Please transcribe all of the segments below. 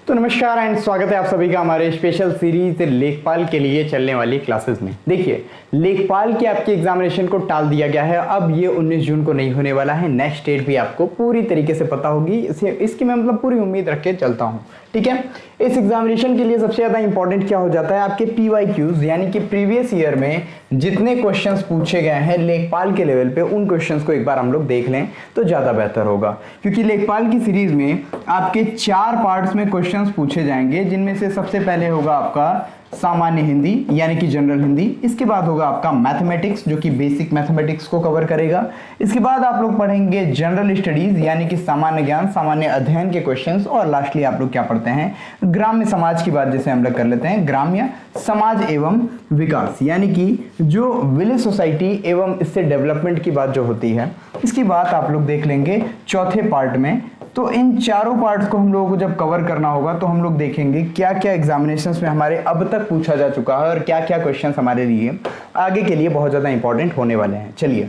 तो नमस्कार एंड स्वागत है आप सभी का हमारे स्पेशल सीरीज लेखपाल के लिए चलने वाली क्लासेस में। देखिए, लेखपाल के आपके एग्जामिनेशन को टाल दिया गया है। अब ये 19 जून को नहीं होने वाला है। नेक्स्ट डेट भी आपको पूरी तरीके से पता होगी, इसकी मैं मतलब पूरी उम्मीद रख के चलता हूँ। ठीक है, इस एग्जामिनेशन के लिए सबसे ज़्यादा इंपॉर्टेंट क्या हो जाता है, आपके PYQs यानी कि प्रीवियस ईयर में जितने क्वेश्चंस पूछे गए हैं लेखपाल के लेवल पे, उन क्वेश्चंस को एक बार हम लोग देख लें तो ज़्यादा बेहतर होगा। क्योंकि लेखपाल की सीरीज में आपके 4 पार्ट्स में क्वेश्चंस पूछे जाएंगे, जिनमें से सबसे पहले होगा आपका सामान्य हिंदी यानी कि जनरल हिंदी। इसके बाद होगा आपका मैथमेटिक्स जो कि बेसिक मैथमेटिक्स को कवर करेगा। इसके बाद आप लोग पढ़ेंगे जनरल स्टडीज यानी कि सामान्य ज्ञान, सामान्य अध्ययन के क्वेश्चंस। और लास्टली आप लोग क्या पढ़ते हैं, ग्राम्य समाज की बात जैसे हम लोग कर लेते हैं, ग्राम्य समाज एवं विकास यानी कि जो विलेज सोसाइटी एवं इससे डेवलपमेंट की बात जो होती है, इसकी बात आप लोग देख लेंगे चौथे पार्ट में। तो इन चारों पार्ट्स को हम लोगों को जब कवर करना होगा तो हम लोग देखेंगे क्या क्या एग्जामिनेशंस में हमारे अब तक पूछा जा चुका है और क्या क्या क्वेश्चंस हमारे लिए आगे के लिए बहुत ज़्यादा इंपॉर्टेंट होने वाले हैं। चलिए,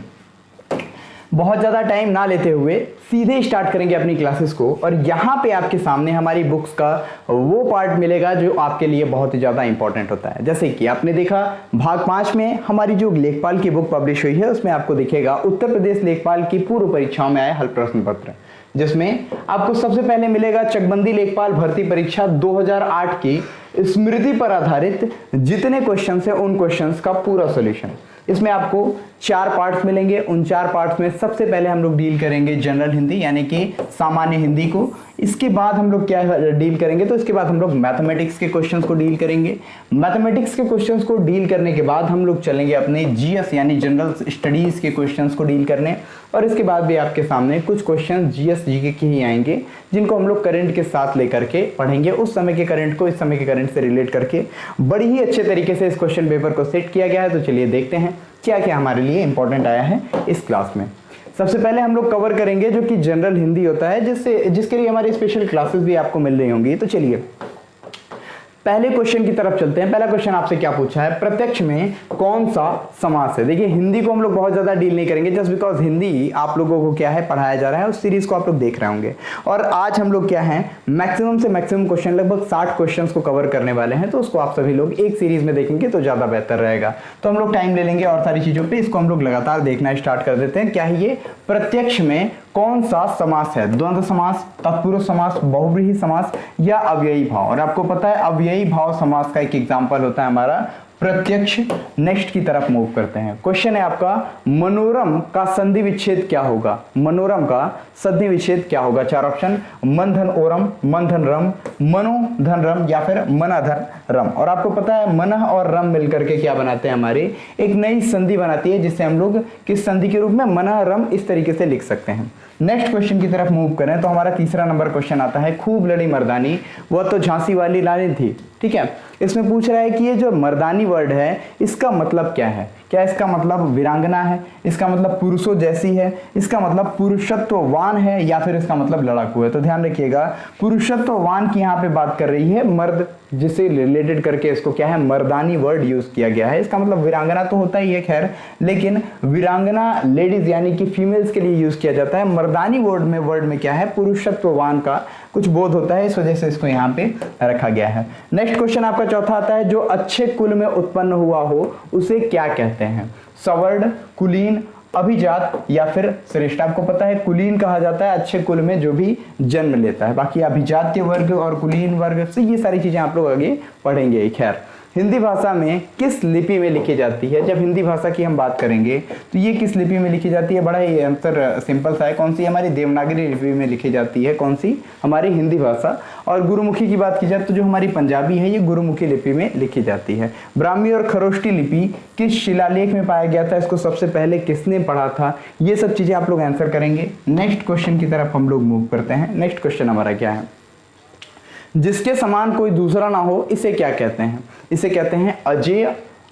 बहुत ज़्यादा टाइम ना लेते हुए सीधे स्टार्ट करेंगे अपनी क्लासेस को। और यहाँ पे आपके सामने हमारी बुक्स का वो पार्ट मिलेगा जो आपके लिए बहुत ही ज़्यादा इंपॉर्टेंट होता है। जैसे कि आपने देखा भाग 5 में हमारी जो लेखपाल की बुक पब्लिश हुई है, उसमें आपको दिखेगा उत्तर प्रदेश लेखपाल की पूर्व परीक्षाओं में आए हल प्रश्न पत्र, जिसमें आपको सबसे पहले मिलेगा चकबंदी लेखपाल भर्ती परीक्षा 2008 की स्मृति पर आधारित जितने क्वेश्चंस हैं उन क्वेश्चंस का पूरा सॉल्यूशन। इसमें आपको 4 पार्ट्स मिलेंगे। उन 4 पार्ट्स में सबसे पहले हम लोग डील करेंगे जनरल हिंदी यानी कि सामान्य हिंदी को। इसके बाद हम लोग क्या डील करेंगे, तो इसके बाद हम लोग मैथमेटिक्स के क्वेश्चंस को डील करेंगे। मैथमेटिक्स के क्वेश्चंस को डील करने के बाद हम लोग चलेंगे अपने GS यानी जनरल स्टडीज के क्वेश्चंस को डील करने। और इसके बाद भी आपके सामने कुछ क्वेश्चन GS GK के ही आएंगे, जिनको हम लोग करंट के साथ लेकर के पढ़ेंगे। उस समय के करंट को इस समय के करंट से रिलेट करके बड़ी ही अच्छे तरीके से इस क्वेश्चन पेपर को सेट किया गया है। तो चलिए देखते हैं क्या क्या हमारे लिए इंपॉर्टेंट आया है इस क्लास में। सबसे पहले हम लोग कवर करेंगे जो कि जनरल हिंदी होता है, जिसके लिए हमारी स्पेशल क्लासेस भी आपको मिल रही होंगी। तो चलिए पहले क्वेश्चन की तरफ चलते हैं। पहला क्वेश्चन आपसे क्या पूछा है, प्रत्यक्ष में कौन सा समास है। देखिए, हिंदी को हम लोग बहुत ज्यादा डील नहीं करेंगे, जस्ट बिकॉज हिंदी आप लोगों को क्या है पढ़ाया जा रहा है, उस सीरीज को आप लोग देख रहे होंगे। और आज हम लोग क्या है मैक्सिमम से मैक्सिमम क्वेश्चन, लगभग 60 क्वेश्चन को कवर करने वाले हैं। तो उसको आप सभी लोग एक सीरीज में देखेंगे तो ज्यादा बेहतर रहेगा। तो हम लोग टाइम ले लेंगे और सारी चीजों पर, इसको हम लोग लगातार देखना स्टार्ट कर देते हैं। क्या है ये, प्रत्यक्ष में कौन सा समास है, द्वंद्व समास, तत्पुरुष समास, बहुव्रीहि समास या अव्ययी भाव। और आपको पता है अव्ययी भाव समास का एक एग्जांपल होता है हमारा प्रत्यक्ष। नेक्स्ट की तरफ मूव करते हैं। क्वेश्चन है आपका, मनोरम का संधि विच्छेद क्या होगा। मनोरम का संधि विच्छेद क्या होगा। 4 ऑप्शन, मन धन ओरम, मन धन रम, मनो धन रम या फिर मना धन रम। और आपको पता है मन और रम मिलकर के क्या बनाते हैं, हमारे एक नई संधि बनाती है, जिससे हम लोग किस संधि के रूप में मना रम इस तरीके से लिख सकते हैं। नेक्स्ट क्वेश्चन की तरफ मूव करें तो हमारा तीसरा नंबर क्वेश्चन आता है, खूब लड़ी मर्दानी वह तो झांसी वाली रानी थी। ठीक है, इसमें पूछ रहा है कि ये जो मर्दानी वर्ड है इसका मतलब क्या है। क्या इसका मतलब वीरांगना है, इसका मतलब पुरुषों जैसी है, इसका मतलब पुरुषत्ववान है या फिर इसका मतलब लड़ाकू है। तो ध्यान रखिएगा, पुरुषत्ववान की यहाँ पे बात कर रही है, मर्द जिससे रिलेटेड करके इसको क्या है मर्दानी वर्ड यूज किया गया है। इसका मतलब वीरांगना तो होता ही है खैर, लेकिन वीरांगना लेडीज यानी कि फीमेल्स के लिए यूज किया जाता है। मर्दानी वर्ड में क्या है, पुरुषत्ववान का कुछ बोध होता है, इस वजह से इसको यहाँ पे रखा गया है। नेक्स्ट क्वेश्चन आपका चौथा आता है, जो अच्छे कुल में उत्पन्न हुआ हो उसे क्या कहते हैं। सवर्ण, कुलीन, अभिजात या फिर श्रेष्ठ। आपको पता है कुलीन कहा जाता है अच्छे कुल में जो भी जन्म लेता है। बाकी अभिजात के वर्ग और कुलीन वर्ग से ये सारी चीजें आप लोग आगे पढ़ेंगे। खैर, हिंदी भाषा में किस लिपि में लिखी जाती है। जब हिंदी भाषा की हम बात करेंगे तो ये किस लिपि में लिखी जाती है, बड़ा ही आंसर सिंपल सा है। कौन सी, हमारी देवनागरी लिपि में लिखी जाती है। कौन सी, हमारी हिंदी भाषा। और गुरुमुखी की बात की जाए तो जो हमारी पंजाबी है ये गुरुमुखी लिपि में लिखी जाती है। ब्राह्मी और खरोष्टी लिपि किस शिलालेख में पाया गया था, इसको सबसे पहले किसने पढ़ा था, ये सब चीजें आप लोग आंसर करेंगे। नेक्स्ट क्वेश्चन की तरफ हम लोग मूव करते हैं। नेक्स्ट क्वेश्चन हमारा क्या है, जिसके समान कोई दूसरा ना हो इसे क्या कहते हैं। इसे कहते हैं अजेय,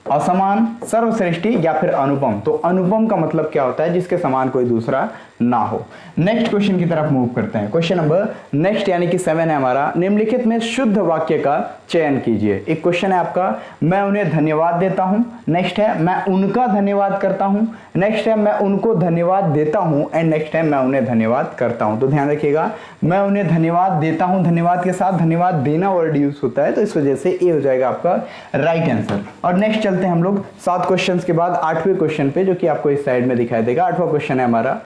असमान, सर्वश्रेष्ठी या फिर अनुपम। तो अनुपम का मतलब क्या होता है, जिसके समान कोई दूसरा ना हो। नेक्स्ट क्वेश्चन की तरफ मूव करते हैं। क्वेश्चन नंबर नेक्स्ट यानी कि 7 है हमारा, निम्नलिखित में शुद्ध वाक्य का चयन कीजिए। एक क्वेश्चन है आपका, मैं उन्हें धन्यवाद देता हूं। नेक्स्ट है मैं उनका धन्यवाद करता हूं। नेक्स्ट है मैं उनको धन्यवाद देता हूं एंड नेक्स्ट है मैं उन्हें धन्यवाद करता हूं। तो ध्यान रखिएगा, मैं उन्हें धन्यवाद देता हूं, धन्यवाद के साथ धन्यवाद देना वर्ड यूज होता है, तो इस वजह से ए हो जाएगा आपका राइट आंसर। और नेक्स्ट चलते हैं हम लोग 7 क्वेश्चंस के बाद 8वें क्वेश्चन पे, जो कि आपको इस साइड में दिखाई देगा। 8वां क्वेश्चन है हमारा,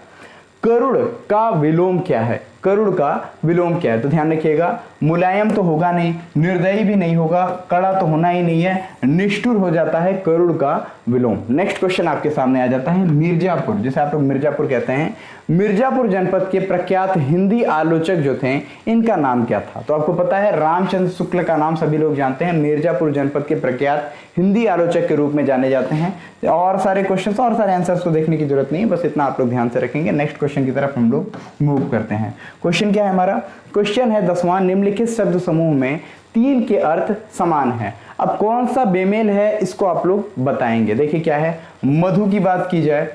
करुड़ का विलोम क्या है? करुड़ का विलोम क्या है? तो ध्यान रखिएगा, मुलायम तो होगा नहीं, निर्दयी भी नहीं होगा, कड़ा तो होना ही नहीं है, निष्ठुर हो जाता है करुड़ का विलोम। नेक्स्ट क्वेश्चन आपके सामने आ जाता है मिर्जापुर, जिसे आप लोग मिर्जापुर कहते हैं। मिर्जापुर जनपद के प्रख्यात हिंदी आलोचक जो थे, इनका नाम क्या था? तो आपको पता है रामचंद्र शुक्ल का नाम सभी लोग जानते हैं, मिर्जापुर जनपद के प्रख्यात हिंदी आलोचक के रूप में जाने जाते हैं। और सारे क्वेश्चंस और सारे आंसर्स को देखने की जरूरत नहीं है, बस इतना आप लोग ध्यान से रखेंगे। नेक्स्ट क्वेश्चन की तरफ हम लोग मूव करते हैं। क्वेश्चन क्या है हमारा? क्वेश्चन है 10वां, निम्नलिखित शब्द समूह में 3 के अर्थ समान है। अब कौन सा बेमेल है इसको आप लोग बताएंगे। देखिए क्या है, मधु की बात की जाए,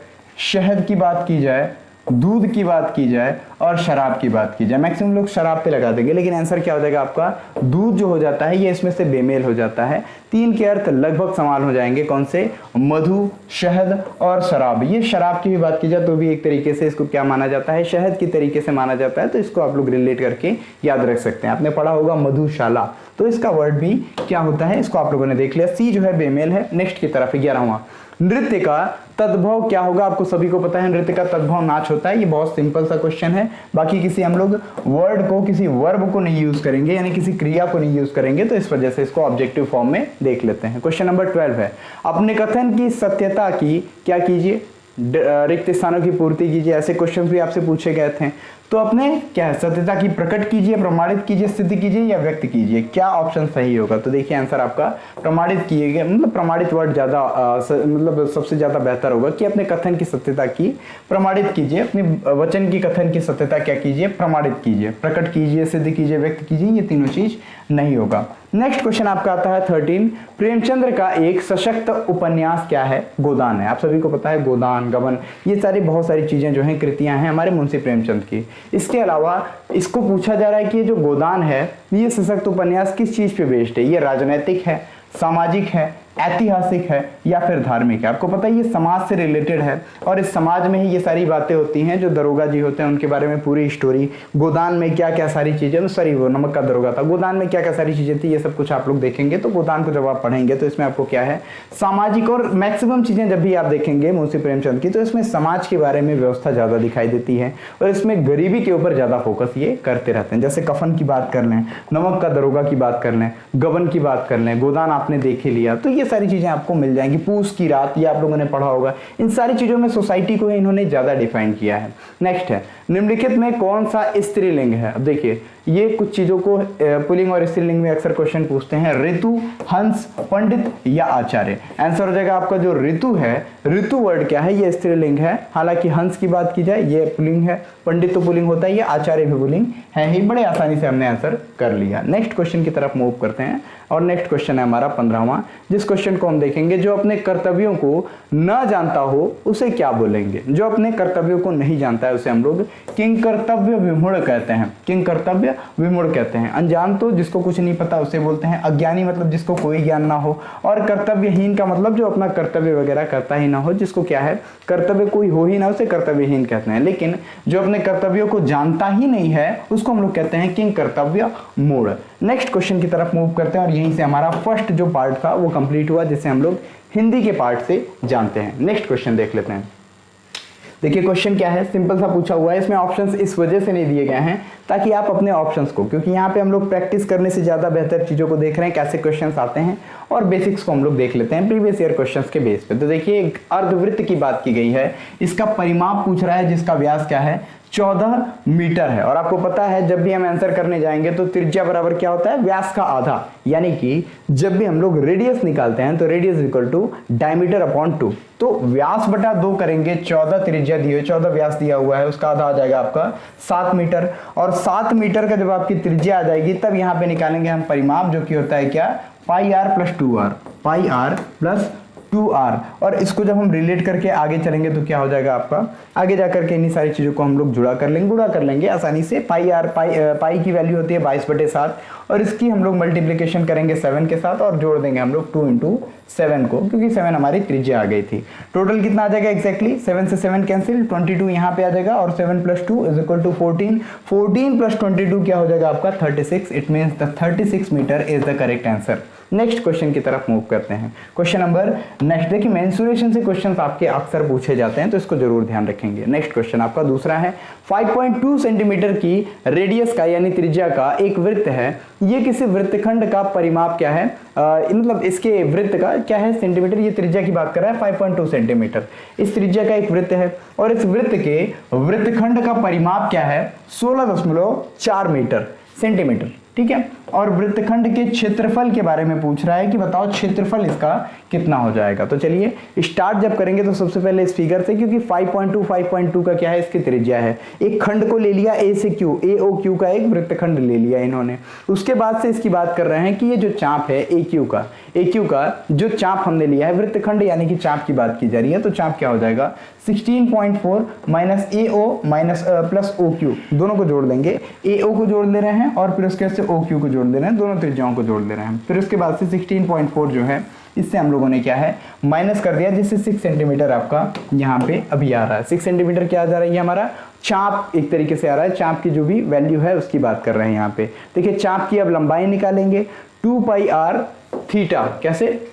शहद की बात की जाए, दूध की बात की जाए और शराब की बात की जाए। मैक्सिमम लोग शराब पे लगा देंगे, लेकिन आंसर क्या हो जाएगा आपका? दूध जो हो जाता है ये इसमें से बेमेल हो जाता है। 3 के अर्थ लगभग समान हो जाएंगे। कौन से? मधु, शहद और शराब। ये शराब की भी बात की जाए तो भी एक तरीके से इसको क्या माना जाता है? शहद की तरीके से माना जाता है, तो इसको आप लोग रिलेट करके याद रख सकते हैं। आपने पढ़ा होगा मधुशाला, तो इसका वर्ड भी क्या होता है, इसको आप लोगों ने देख लिया। सी जो है बेमेल है। नेक्स्ट की तरफ 11वां, नृत्य का तद्भव क्या होगा? आपको सभी को पता है नृत्य का तद्भव नाच होता है। ये बहुत सिंपल सा क्वेश्चन है। बाकी किसी हम लोग वर्ड को, किसी वर्ब को नहीं यूज करेंगे, यानी किसी क्रिया को नहीं यूज करेंगे, तो इस वजह से इसको ऑब्जेक्टिव फॉर्म में देख लेते हैं। क्वेश्चन नंबर 12 है, अपने कथन की सत्यता की क्या कीजिए? रिक्त स्थानों की पूर्ति कीजिए। ऐसे क्वेश्चन भी आपसे पूछे गए थे, तो अपने क्या है सत्यता की प्रकट कीजिए, प्रमाणित कीजिए, सिद्ध कीजिए या व्यक्त कीजिए। क्या ऑप्शन सही होगा? तो देखिए आंसर आपका प्रमाणित किए, मतलब प्रमाणित वर्ड ज्यादा मतलब सबसे ज्यादा बेहतर होगा कि अपने कथन की सत्यता की प्रमाणित कीजिए, अपने वचन की कथन की सत्यता क्या कीजिए? प्रमाणित कीजिए। प्रकट कीजिए, सिद्ध कीजिए, व्यक्त कीजिए, ये तीनों चीज नहीं होगा। नेक्स्ट क्वेश्चन आपका आता है 13, प्रेमचंद्र का एक सशक्त उपन्यास क्या है? गोदान है। आप सभी को पता है गोदान, गबन, ये सारी बहुत सारी चीजें जो हैं कृतियां हैं हमारे मुंशी प्रेमचंद की। इसके अलावा इसको पूछा जा रहा है कि ये जो गोदान है, ये सशक्त उपन्यास किस चीज पे बेस्ड है? ये राजनैतिक है, सामाजिक है, ऐतिहासिक है या फिर धार्मिक है? आपको पता है ये समाज से रिलेटेड है, और इस समाज में ही ये सारी बातें होती हैं। जो दरोगा जी होते हैं उनके बारे में पूरी स्टोरी, गोदान में क्या क्या सारी चीजें, सॉरी वो नमक का दरोगा था, गोदान में क्या क्या सारी चीजें थी, ये सब कुछ आप लोग देखेंगे। तो गोदान को जब आप पढ़ेंगे तो इसमें आपको क्या है, सामाजिक, और मैक्सिमम चीजें जब भी आप देखेंगे मुंशी प्रेमचंद की, तो इसमें समाज के बारे में व्यवस्था ज्यादा दिखाई देती है, और इसमें गरीबी के ऊपर ज्यादा फोकस ये करते रहते हैं। जैसे कफन की बात कर लें, नमक का दरोगा की बात कर लें, गबन की बात कर लें, गोदान आपने देख ही लिया, तो ये सारी चीजें आपको मिल जाएंगी। पूस की रात, ये आप लोगों ने पढ़ा होगा। इन सारी चीजों में सोसाइटी को इन्होंने ज्यादा डिफाइन किया है। नेक्स्ट है, निम्नलिखित में कौन सा स्त्रीलिंग है? अब देखिए ये कुछ चीजों को पुल्लिंग और स्त्रीलिंग में अक्सर क्वेश्चन पूछते हैं। ऋतु, हंस, पंडित या आचार्य। आंसर हो जाएगा आपका जो ऋतु है, ऋतु वर्ड क्या है? ये स्त्रीलिंग है। हालांकि हंस की बात की जाए ये पुल्लिंग है, पंडित तो पुल्लिंग होता है, ये आचार्य भी पुल्लिंग है ही। बड़े आसानी से हमने आंसर कर लिया। नेक्स्ट क्वेश्चन की तरफ मूव करते हैं, और नेक्स्ट क्वेश्चन है हमारा 15वां, जिस क्वेश्चन को हम देखेंगे, जो अपने कर्तव्यों को न जानता हो उसे क्या बोलेंगे? जो अपने कर्तव्यों को नहीं जानता है उसे हम लोग किंग कर्तव्य विमूढ़ कहते हैं। किंग कर्तव्य विमूढ़ कहते हैं। अनजान तो जिसको कुछ नहीं पता उसे बोलते हैं। अज्ञानी मतलब जिसको कोई ज्ञान ना हो, और कर्तव्यहीन का मतलब जो अपना कर्तव्य वगैरह करता ही ना हो, जिसको क्या है कर्तव्य कोई हो ही ना, उसे कर्तव्यहीन कहते हैं। लेकिन जो अपने कर्तव्यों को जानता ही नहीं है उसको हम लोग कहते हैं किंग कर्तव्य मूढ़। नेक्स्ट क्वेश्चन की तरफ मूव करते हैं, और यहीं से हमारा फर्स्ट जो पार्ट था वो कंप्लीट हुआ, जिसे हम लोग हिंदी के पार्ट से जानते हैं। नेक्स्ट क्वेश्चन देख लेते हैं। देखिए क्वेश्चन क्या है, सिंपल सा पूछा हुआ है। इसमें ऑप्शंस इस वजह से नहीं दिए गए हैं ताकि आप अपने ऑप्शंस को, क्योंकि यहाँ पे हम लोग प्रैक्टिस करने से ज्यादा बेहतर चीजों को देख रहे हैं, कैसे क्वेश्चंस आते हैं, और बेसिक्स को हम लोग देख लेते हैं प्रीवियस ईयर क्वेश्चंस के बेस पे। तो देखिए एक अर्धवृत्त की बात की गई है, इसका परिमाप पूछ रहा है, जिसका व्यास क्या है 14 मीटर है। और आपको पता है जब भी हम आंसर करने जाएंगे तो त्रिज्या बराबर क्या होता है, व्यास का आधा। यानी कि जब भी हम लोग रेडियस निकालते हैं तो radius equal to diameter upon 2, तो व्यास बटा 2 करेंगे। 14 त्रिज्या दी हुई, 14 व्यास दिया हुआ है, उसका आधा आ जाएगा आपका 7 मीटर। और 7 मीटर का जब आपकी त्रिज्या आ जाएगी तब यहाँ पे निकालेंगे हम परिमाप, जो कि होता है क्या, pi R plus 2r, pi R plus 2r, और इसको जब हम रिलेट करके आगे चलेंगे तो क्या हो जाएगा आपका, आगे जाकर के इन्हीं सारी चीज़ों को हम लोग गुणा कर लेंगे आसानी से। पाई की वैल्यू होती है 22/7, और इसकी हम लोग मल्टीप्लिकेशन करेंगे 7 के साथ और जोड़ देंगे हम लोग 2 × 7 को, क्योंकि 7 हमारी त्रिज्या आ गई थी। टोटल कितना आ जाएगा एग्जैक्टली, 7 से 7 कैंसिल, 22 यहाँ पे आ जाएगा, और 7 + 2 = 14, 14 + 22 क्या हो जाएगा आपका 36। It means the 36 metre is the correct answer. Next question की तरफ मूव करते हैं। क्वेश्चन नंबर नेक्स्ट, देखिए मेंसुरेशन से क्वेश्चंस आपके अक्सर पूछे जाते हैं तो इसको जरूर ध्यान रखेंगे। नेक्स्ट क्वेश्चन आपका दूसरा है, 5.2 सेंटीमीटर की रेडियस का यानी त्रिज्या का एक वृत्त है, ये किसी वृत्तखंड का परिमाप क्या है, मतलब इसके वृत्त का क्या है सेंटीमीटर, ये त्रिज्या की बात कर रहा है 5.2 सेंटीमीटर, इस त्रिज्या का एक वृत्त है और इस वृत्त के वृत्तखंड का परिमाप क्या है 16.4 मीटर सेंटीमीटर, ठीक है। और वृत्तखंड के क्षेत्रफल के बारे में पूछ रहा है कि बताओ क्षेत्रफल इसका कितना हो जाएगा। तो चलिए स्टार्ट जब करेंगे तो सबसे पहले इस फिगर से, क्योंकि 5.2 का क्या है, इसकी त्रिज्या है, एक खंड को ले लिया ए से क्यू, AOQ का एक वृत्तखंड ले लिया इन्होंने। उसके बाद से इसकी बात कर रहे हैं कि ये जो चाप है AQ का जो चाप हमने लिया है वृत्तखंड यानी कि चाप की बात की जा रही है, तो चाप क्या हो जाएगा 16.4 - AO प्लस OQ, दोनों को जोड़ देंगे, AO को जोड़ ले रहे हैं और फिर उसके बाद से OQ को जोड़ दे रहे हैं, दोनों त्रिज्याओं को जोड़ ले रहे हैं। फिर उसके बाद से 16.4 जो है इससे हम लोगों ने क्या है माइनस कर दिया, जिससे 6 सेंटीमीटर आपका यहाँ पे अभी आ रहा है। 6 सेंटीमीटर क्या आ जा रहा है, हमारा चाप एक तरीके से आ रहा है, चाप की जो भी वैल्यू है उसकी बात कर रहे हैं यहाँ पे। देखिए चाप की अब लंबाई निकालेंगे 2πr थीटा, कैसे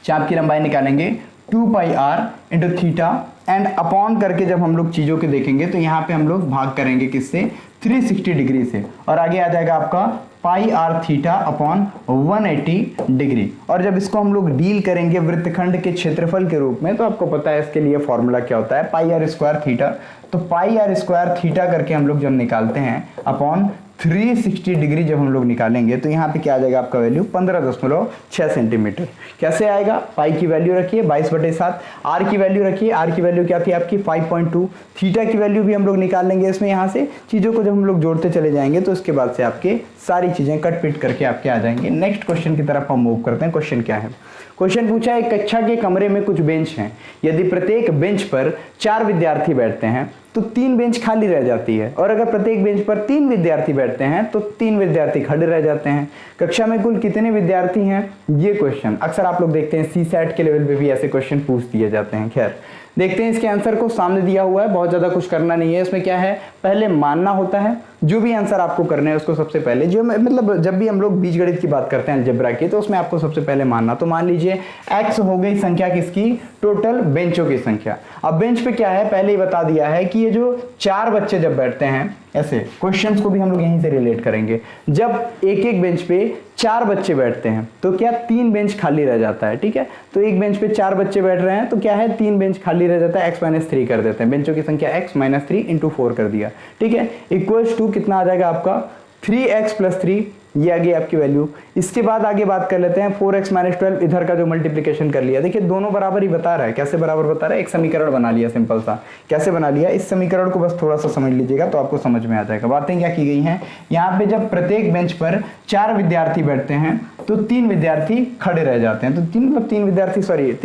चाप की लंबाई निकालेंगे 2πr × थीटा एंड अपॉन करके जब हम लोग चीजों के देखेंगे तो यहाँ पे हम लोग भाग करेंगे किससे 360 डिग्री से, और आगे आ जाएगा आपका πr थीटा अपॉन 180 डिग्री। और जब इसको हम लोग डील करेंगे वृत्तखंड के क्षेत्रफल के रूप में तो आपको पता है इसके लिए फॉर्मूला क्या होता है πr² थीटा। तो πr² थीटा करके हम लोग जब निकालते हैं अपॉन 360 डिग्री जब हम लोग निकालेंगे तो यहाँ पे क्या आ जाएगा आपका वैल्यू 15.6 सेंटीमीटर। कैसे आएगा, पाई की वैल्यू रखिए 22/7, आर की वैल्यू रखिए, आर की वैल्यू क्या थी आपकी 5.2, थीटा की वैल्यू भी हम लोग निकाल लेंगे इसमें। यहाँ से चीज़ों को जब हम लोग जोड़ते चले जाएंगे तो उसके बाद से आपके सारी चीज़ें कट पिट करके आपके आ जाएंगे। नेक्स्ट क्वेश्चन की तरफ हम मूव करते हैं। क्वेश्चन क्या है, क्वेश्चन पूछा है कक्षा के कमरे में कुछ बेंच हैं, यदि प्रत्येक बेंच पर 4 विद्यार्थी बैठते हैं तो 3 बेंच खाली रह जाती है, और अगर प्रत्येक बेंच पर 3 विद्यार्थी बैठते हैं तो 3 विद्यार्थी खड़े रह जाते हैं। कक्षा में कुल कितने विद्यार्थी हैं, ये क्वेश्चन अक्सर आप लोग देखते हैं CSAT के लेवल पे भी ऐसे क्वेश्चन पूछ दिए जाते हैं। खैर देखते हैं इसके आंसर को, सामने दिया हुआ है, बहुत ज्यादा कुछ करना नहीं है इसमें। क्या है, पहले मानना होता है, जो भी आंसर आपको करना है उसको सबसे पहले, जो मतलब जब भी हम लोग बीजगणित की बात करते हैं अलजेब्रा की, तो उसमें आपको सबसे पहले मानना, तो मान लीजिए x हो गई संख्या किसकी, टोटल बेंचों की संख्या। अब बेंच पे क्या है, पहले ही बता दिया है कि ये जो 4 बच्चे जब बैठते हैं, ऐसे क्वेश्चंस को भी हम लोग यहीं से रिलेट करेंगे, जब एक बेंच पे 4 बच्चे बैठते हैं तो क्या 3 बेंच खाली रह जाता है, ठीक है। तो एक बेंच पे 4 बच्चे बैठ रहे हैं तो क्या है 3 बेंच खाली रह जाता है, x - 3 कर देते हैं, बेंचों की संख्या x - 3 × 4 कर दिया, ठीक है, इक्वल्स टू कितना आ जाएगा आपका 3x + 3, ये आ गई आपकी वैल्यू। इसके बाद आगे बात कर लेते हैं 4x - 12, इधर का जो मल्टीप्लिकेशन कर लिया, देखिए दोनों बराबर ही बता रहा है। कैसे बराबर बता रहा है, एक समीकरण बना लिया सिंपल सा। कैसे बना लिया, इस समीकरण को बस थोड़ा सा समझ लीजिएगा तो आपको समझ में आ जाएगा। बातें क्या की गई हैं, यहाँ पे जब प्रत्येक बेंच पर 4 विद्यार्थी बैठते हैं तो 3 विद्यार्थी खड़े रह जाते हैं, तो 3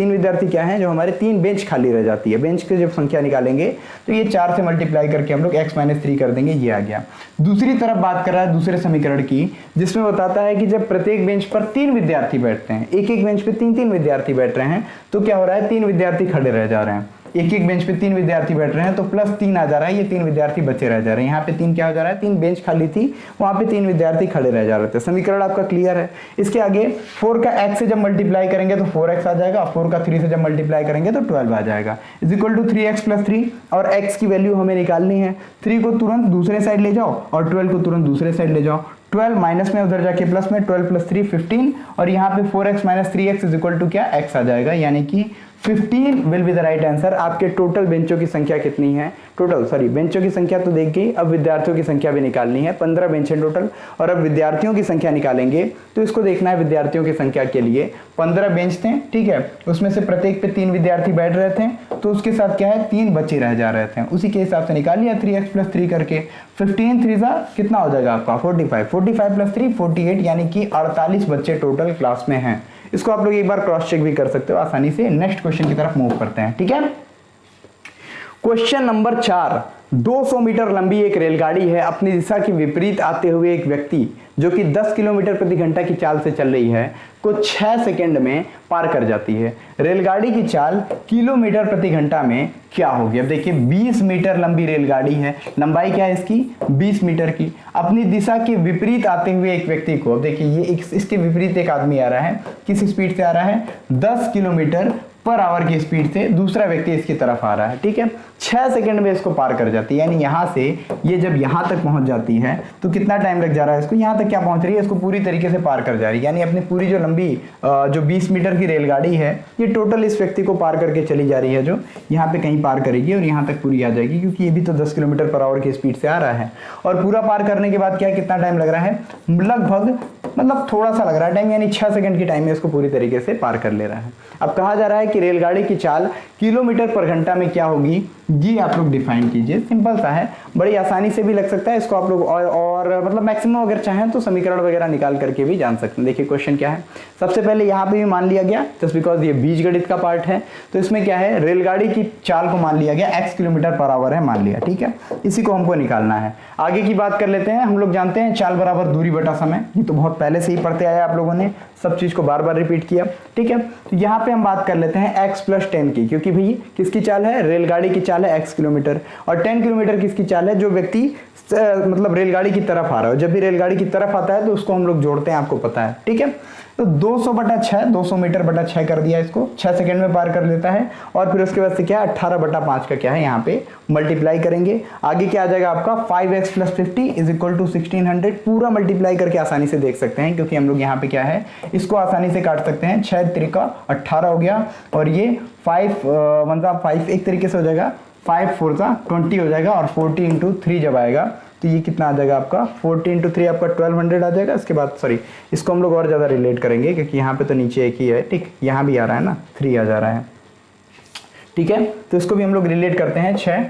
विद्यार्थी क्या है, जो हमारे 3 बेंच खाली रह जाती है। बेंच की जब संख्या निकालेंगे तो ये 4 से मल्टीप्लाई करके हम लोग x - 3 कर देंगे, ये आ गया। दूसरी तरफ बात कर रहा है दूसरे समीकरण की, जिसमें बताता है कि जब प्रत्येक बेंच पर 3 विद्यार्थी बैठते हैं, एक बेंच पे 3 विद्यार्थी बैठ रहे हैं, तो क्या हो रहा है 3 विद्यार्थी खड़े रह जा रहे हैं। एक बेंच पे 3 विद्यार्थी बैठ रहे हैं तो +3 आ जा रहा है, ये 3 विद्यार्थी बचे रह जा रहे हैं। यहाँ पे 3 क्या हो जा रहा है, 3 बेंच खाली थी, वहां पे 3 विद्यार्थी खड़े रह जा रहे थे। समीकरण आपका क्लियर है। इसके आगे 4 का x से जब मल्टीप्लाई करेंगे तो 4x आ जाएगा, 4 का 3 से जब मल्टीप्लाई करेंगे तो 12 आ जाएगा, = 3x + 3, और x की वैल्यू हमें निकालनी है। 3 को तुरंत दूसरे साइड ले जाओ और 12 को तुरंत दूसरे साइड ले जाओ, 12 माइनस में उधर जाके प्लस में, 12 + 3 15, और यहाँ पे 4x - 3x = क्या, x आ जाएगा, यानी कि 15 will be the right answer. आपके टोटल बेंचों की संख्या कितनी है, बेंचों की संख्या तो देख गई, अब विद्यार्थियों की संख्या भी निकालनी है। 15 बेंच है टोटल, और अब विद्यार्थियों की संख्या निकालेंगे तो इसको देखना है विद्यार्थियों की संख्या के लिए 15 बेंच थे, ठीक है, उसमें से प्रत्येक पे 3 विद्यार्थी बैठ रहे थे, तो उसके साथ क्या है 3 बच्चे रह जा रहे थे, उसी के हिसाब से निकाल लिया 3x + 3 करके। 15 3 कितना हो जाएगा आपका 45 + 3 48, यानी कि 48 बच्चे टोटल क्लास में हैं। इसको आप लोग एक बार क्रॉस चेक भी कर सकते हो आसानी से। नेक्स्ट क्वेश्चन की तरफ मूव करते हैं, ठीक है। क्वेश्चन नंबर 4, 200 मीटर लंबी एक रेलगाड़ी है, अपनी दिशा के विपरीत आते हुए एक व्यक्ति जो कि 10 किलोमीटर प्रति घंटा की चाल से चल रही है को 6 सेकंड में पार कर जाती है। रेलगाड़ी की चाल किलोमीटर प्रति घंटा में क्या होगी? अब देखिए 20 मीटर लंबी रेलगाड़ी है, लंबाई क्या है इसकी 20 मीटर की, अपनी दिशा के विपरीत आते हुए एक व्यक्ति को, अब देखिए ये इसके विपरीत एक आदमी आ रहा है, किस स्पीड से आ रहा है 10 किलोमीटर पर आवर की स्पीड से दूसरा व्यक्ति इसकी तरफ आ रहा है, ठीक है। 6 सेकंड में इसको पार कर जाती है, यानी यहां से ये जब यहां तक पहुंच जाती है तो कितना टाइम लग जा रहा है इसको, यहां तक क्या पहुंच रही है, इसको पूरी तरीके से पार कर जा रही है। यानी अपनी पूरी जो लंबी जो 20 मीटर की रेलगाड़ी है ये टोटल इस व्यक्ति को पार करके चली जा रही है, जो यहाँ पे कहीं पार करेगी और यहाँ तक पूरी आ जाएगी, क्योंकि ये भी तो 10 किलोमीटर पर आवर की स्पीड से आ रहा है। और पूरा पार करने के बाद क्या कितना टाइम लग रहा है, लगभग मतलब थोड़ा सा लग रहा है टाइम, यानी 6 सेकंड की टाइम में इसको पूरी तरीके से पार कर ले रहा है। अब कहा जा रहा है कि रेलगाड़ी की चाल किलोमीटर पर घंटा में क्या होगी, ये आप लोग डिफाइन कीजिए। सिंपल सा है, बड़ी आसानी से भी लग सकता है इसको आप लोग, और मतलब मैक्सिमम अगर चाहें तो समीकरण वगैरह निकाल करके भी जान सकते हैं। देखिए क्वेश्चन क्या है, सबसे पहले यहाँ पे भी मान लिया गया जस्ट बिकॉज ये बीजगणित का पार्ट है, तो इसमें क्या है रेलगाड़ी की चाल को मान लिया गया x किलोमीटर पर आवर है मान लिया, ठीक है। इसी को हमको निकालना है। आगे की बात कर लेते हैं। हम लोग जानते हैं चाल बराबर दूरी बटा समय, ये तो बहुत पहले से ही पढ़ते आए आप लोगों ने, सब चीज को बार बार रिपीट किया, ठीक है। तो यहाँ पे हम बात कर लेते हैं x + 10 की, क्योंकि भाई किसकी चाल है, रेलगाड़ी की चाल है x किलोमीटर, और 10 किलोमीटर किसकी चाल है, जो व्यक्ति मतलब रेलगाड़ी की तरफ आ रहा है। जब भी रेलगाड़ी की तरफ आता है तो उसको हम लोग जोड़ते हैं, आपको पता है, ठीक है। तो 200 बटा 6, 200 मीटर बटा 6 कर दिया, इसको 6 सेकंड में पार कर लेता है। और फिर उसके बाद से क्या 18 बटा 5 का क्या है यहाँ पे मल्टीप्लाई करेंगे। आगे क्या आ जाएगा आपका 5x + 50 = 1600, पूरा मल्टीप्लाई करके आसानी से देख सकते हैं, क्योंकि हम लोग यहाँ पे क्या है इसको आसानी से काट सकते हैं। 6 × 3 = 18 हो गया, और ये 5 एक तरीके से हो जाएगा, 5 × 4 = 20 हो जाएगा, और 40 × 3 जब आएगा तो ये कितना आ जाएगा आपका 40 × 3 आपका 1200 आ जाएगा। इसके बाद सॉरी, इसको हम लोग और ज़्यादा रिलेट करेंगे, क्योंकि यहाँ पे तो नीचे एक ही है, ठीक, यहाँ भी आ रहा है ना 3 आ जा रहा है, ठीक है। तो इसको भी हम लोग रिलेट करते हैं, 6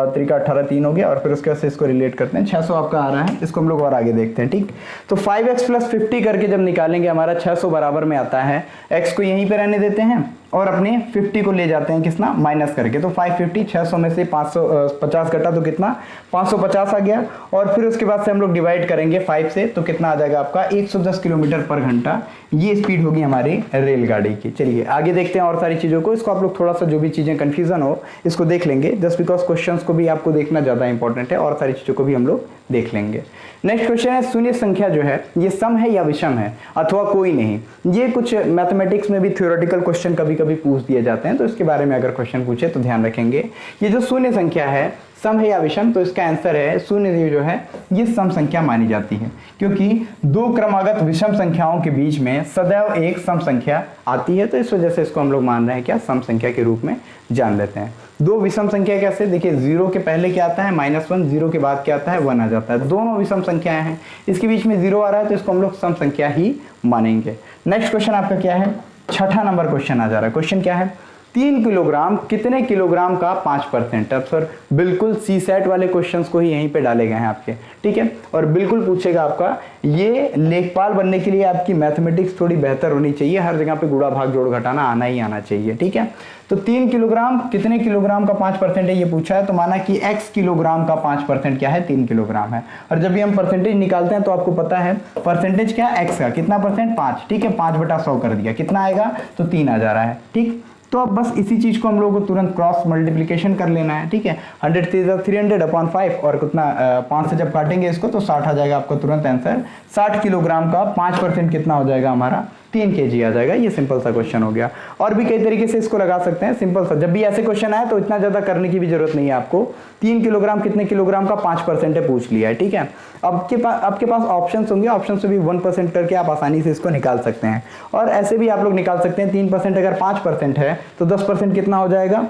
3 × 18 3 हो गया, और फिर उसके बाद से इसको रिलेट करते हैं, 600 आपका आ रहा है। इसको हम लोग और आगे देखते हैं, ठीक। तो 5x + 50 करके जब निकालेंगे हमारा 600 बराबर में आता है, x को यहीं पे रहने देते हैं और अपने 50 को ले जाते हैं कितना माइनस करके, तो 550, 600 में से 550 घटा तो कितना 550 आ गया। और फिर उसके बाद से हम लोग डिवाइड करेंगे 5 से, तो कितना आ जाएगा आपका 110 किलोमीटर पर घंटा, ये स्पीड होगी हमारी रेलगाड़ी की। चलिए आगे देखते हैं और सारी चीज़ों को। इसको आप लोग थोड़ा सा जो भी चीज़ें कन्फ्यूजन हो इसको देख लेंगे, जस्ट बिकॉज क्वेश्चंस को भी आपको देखना ज़्यादा इंपॉर्टेंट है, और सारी चीज़ों को भी हम लोग देख लेंगे। नेक्स्ट क्वेश्चन है, शून्य संख्या जो है ये सम है या विषम है अथवा कोई नहीं। ये कुछ मैथमेटिक्स में भी थ्योरेटिकल क्वेश्चन कभी कभी पूछ दिए जाते हैं, तो इसके बारे में अगर क्वेश्चन पूछे तो ध्यान रखेंगे। ये जो शून्य संख्या है सम है या विषम, तो इसका आंसर है शून्य जो है ये सम संख्या मानी जाती है, क्योंकि दो क्रमागत विषम संख्याओं के बीच में सदैव एक सम संख्या आती है, तो इस वजह से इसको हम लोग मान रहे हैं क्या सम संख्या के रूप में जान लेते हैं। दो विषम संख्या कैसे, देखिए 0 के पहले क्या आता है -1, 0 के बाद क्या आता है 1 आ जाता है, दोनों विषम संख्याएं हैं, इसके बीच में 0 आ रहा है तो इसको हम लोग सम संख्या ही मानेंगे। नेक्स्ट क्वेश्चन आपका क्या है, 6ठा नंबर क्वेश्चन आ जा रहा है। क्वेश्चन क्या है, 3 किलोग्राम कितने किलोग्राम का 5%। अब सर बिल्कुल सी सेट वाले क्वेश्चंस को ही यहीं पे डाले गए हैं आपके, ठीक है, और बिल्कुल पूछेगा आपका। ये लेखपाल बनने के लिए आपकी मैथमेटिक्स थोड़ी बेहतर होनी चाहिए, हर जगह पे गुणा भाग जोड़ घटाना आना ही आना चाहिए, ठीक है। तो 3 किलोग्राम कितने किलोग्राम का 5% है ये पूछा है, तो माना कि x किलोग्राम का 5% क्या है 3 किलोग्राम है। और जब भी हम परसेंटेज निकालते हैं तो आपको पता है परसेंटेज क्या है x का, कितना %, 5, ठीक है, 5/100 कर दिया, कितना आएगा तो 3 आ जा रहा है, ठीक। तो अब बस इसी चीज को हम लोगों को तुरंत क्रॉस मल्टीप्लिकेशन कर लेना है, ठीक है। 100 × 300/5 और कितना 5 से जब काटेंगे इसको तो 60 आ जाएगा आपका तुरंत आंसर। 60 किलोग्राम का 5% कितना हो जाएगा हमारा 3 kg आ जाएगा। ये सिंपल सा क्वेश्चन हो गया, और भी कई तरीके से इसको लगा सकते हैं, सिंपल सा। जब भी ऐसे क्वेश्चन आए तो इतना ज्यादा करने की भी जरूरत नहीं है आपको। 3 किलोग्राम कितने किलोग्राम का 5% है पूछ लिया है, ठीक है। आपके पास ऑप्शंस होंगे, ऑप्शन से भी 1% करके आप आसानी से इसको निकाल सकते हैं, और ऐसे भी आप लोग निकाल सकते हैं। 3% अगर 5% है तो 10% कितना हो जाएगा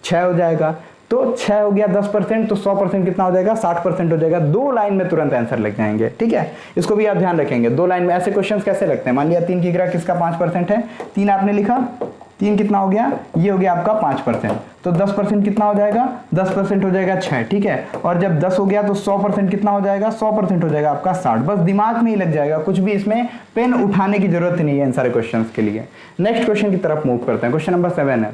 6 हो जाएगा, तो 6 हो गया 10%, तो 100% कितना हो जाएगा 60% हो जाएगा। 2 लाइन में तुरंत आंसर लग जाएंगे, ठीक है। इसको भी आप ध्यान रखेंगे, 2 लाइन में ऐसे क्वेश्चंस कैसे लगते हैं। मान लिया 3 किग्रा किसका 5% है, 3 आपने लिखा, 3 कितना हो गया, ये हो गया आपका 5%, तो 10% कितना हो जाएगा, 10% हो जाएगा 6, ठीक है। और जब 10 हो गया तो 100% कितना हो जाएगा, 100% हो जाएगा आपका 60। बस दिमाग में ही लग जाएगा, कुछ भी इसमें पेन उठाने की जरूरत नहीं है इन सारे क्वेश्चन के लिए। नेक्स्ट क्वेश्चन की तरफ मूव करते हैं। क्वेश्चन नंबर 7 है।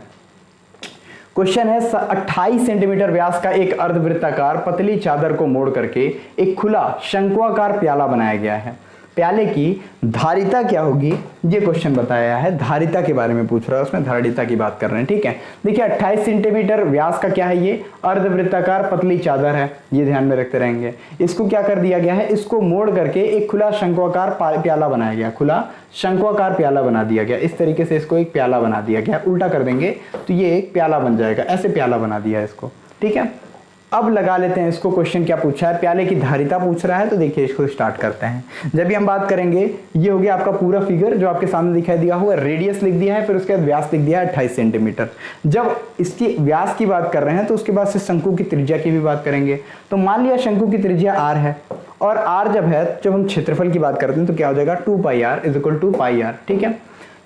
क्वेश्चन है 28 सेंटीमीटर व्यास का एक अर्धवृत्ताकार पतली चादर को मोड़ करके एक खुला शंक्वाकार प्याला बनाया गया है। प्याले की धारिता क्या होगी, ये क्वेश्चन बताया है। धारिता के बारे में पूछ रहा है, उसमें धारिता की बात कर रहे हैं, ठीक है। देखिए 28 सेंटीमीटर व्यास का क्या है, ये अर्धवृत्ताकार पतली चादर है, ये ध्यान में रखते रहेंगे। इसको क्या कर दिया गया है, इसको मोड़ करके एक खुला शंक्वाकार प्याला बनाया गया, खुला शंक्वाकार प्याला बना दिया गया। इस तरीके से इसको एक प्याला बना दिया गया, उल्टा कर देंगे तो ये एक प्याला बन जाएगा, ऐसे प्याला बना दिया है इसको, ठीक है। अब लगा लेते हैं इसको, क्वेश्चन क्या पूछा है, प्याले की धारिता पूछ रहा है, तो देखिए इसको स्टार्ट करते हैं। जब भी हम बात करेंगे, ये हो गया आपका पूरा फिगर जो आपके सामने दिखाई दिया हुआ, रेडियस लिख दिया है, फिर उसके बाद व्यास लिख दिया है 28 सेंटीमीटर। जब इसकी व्यास की बात कर रहे हैं तो उसके बाद से शंकु की त्रिज्या की भी बात करेंगे। तो मान लिया शंकु की त्रिज्या r है, और r जब हम क्षेत्रफल की बात करते हैं तो क्या हो जाएगा, 2πr = 2πr, ठीक है।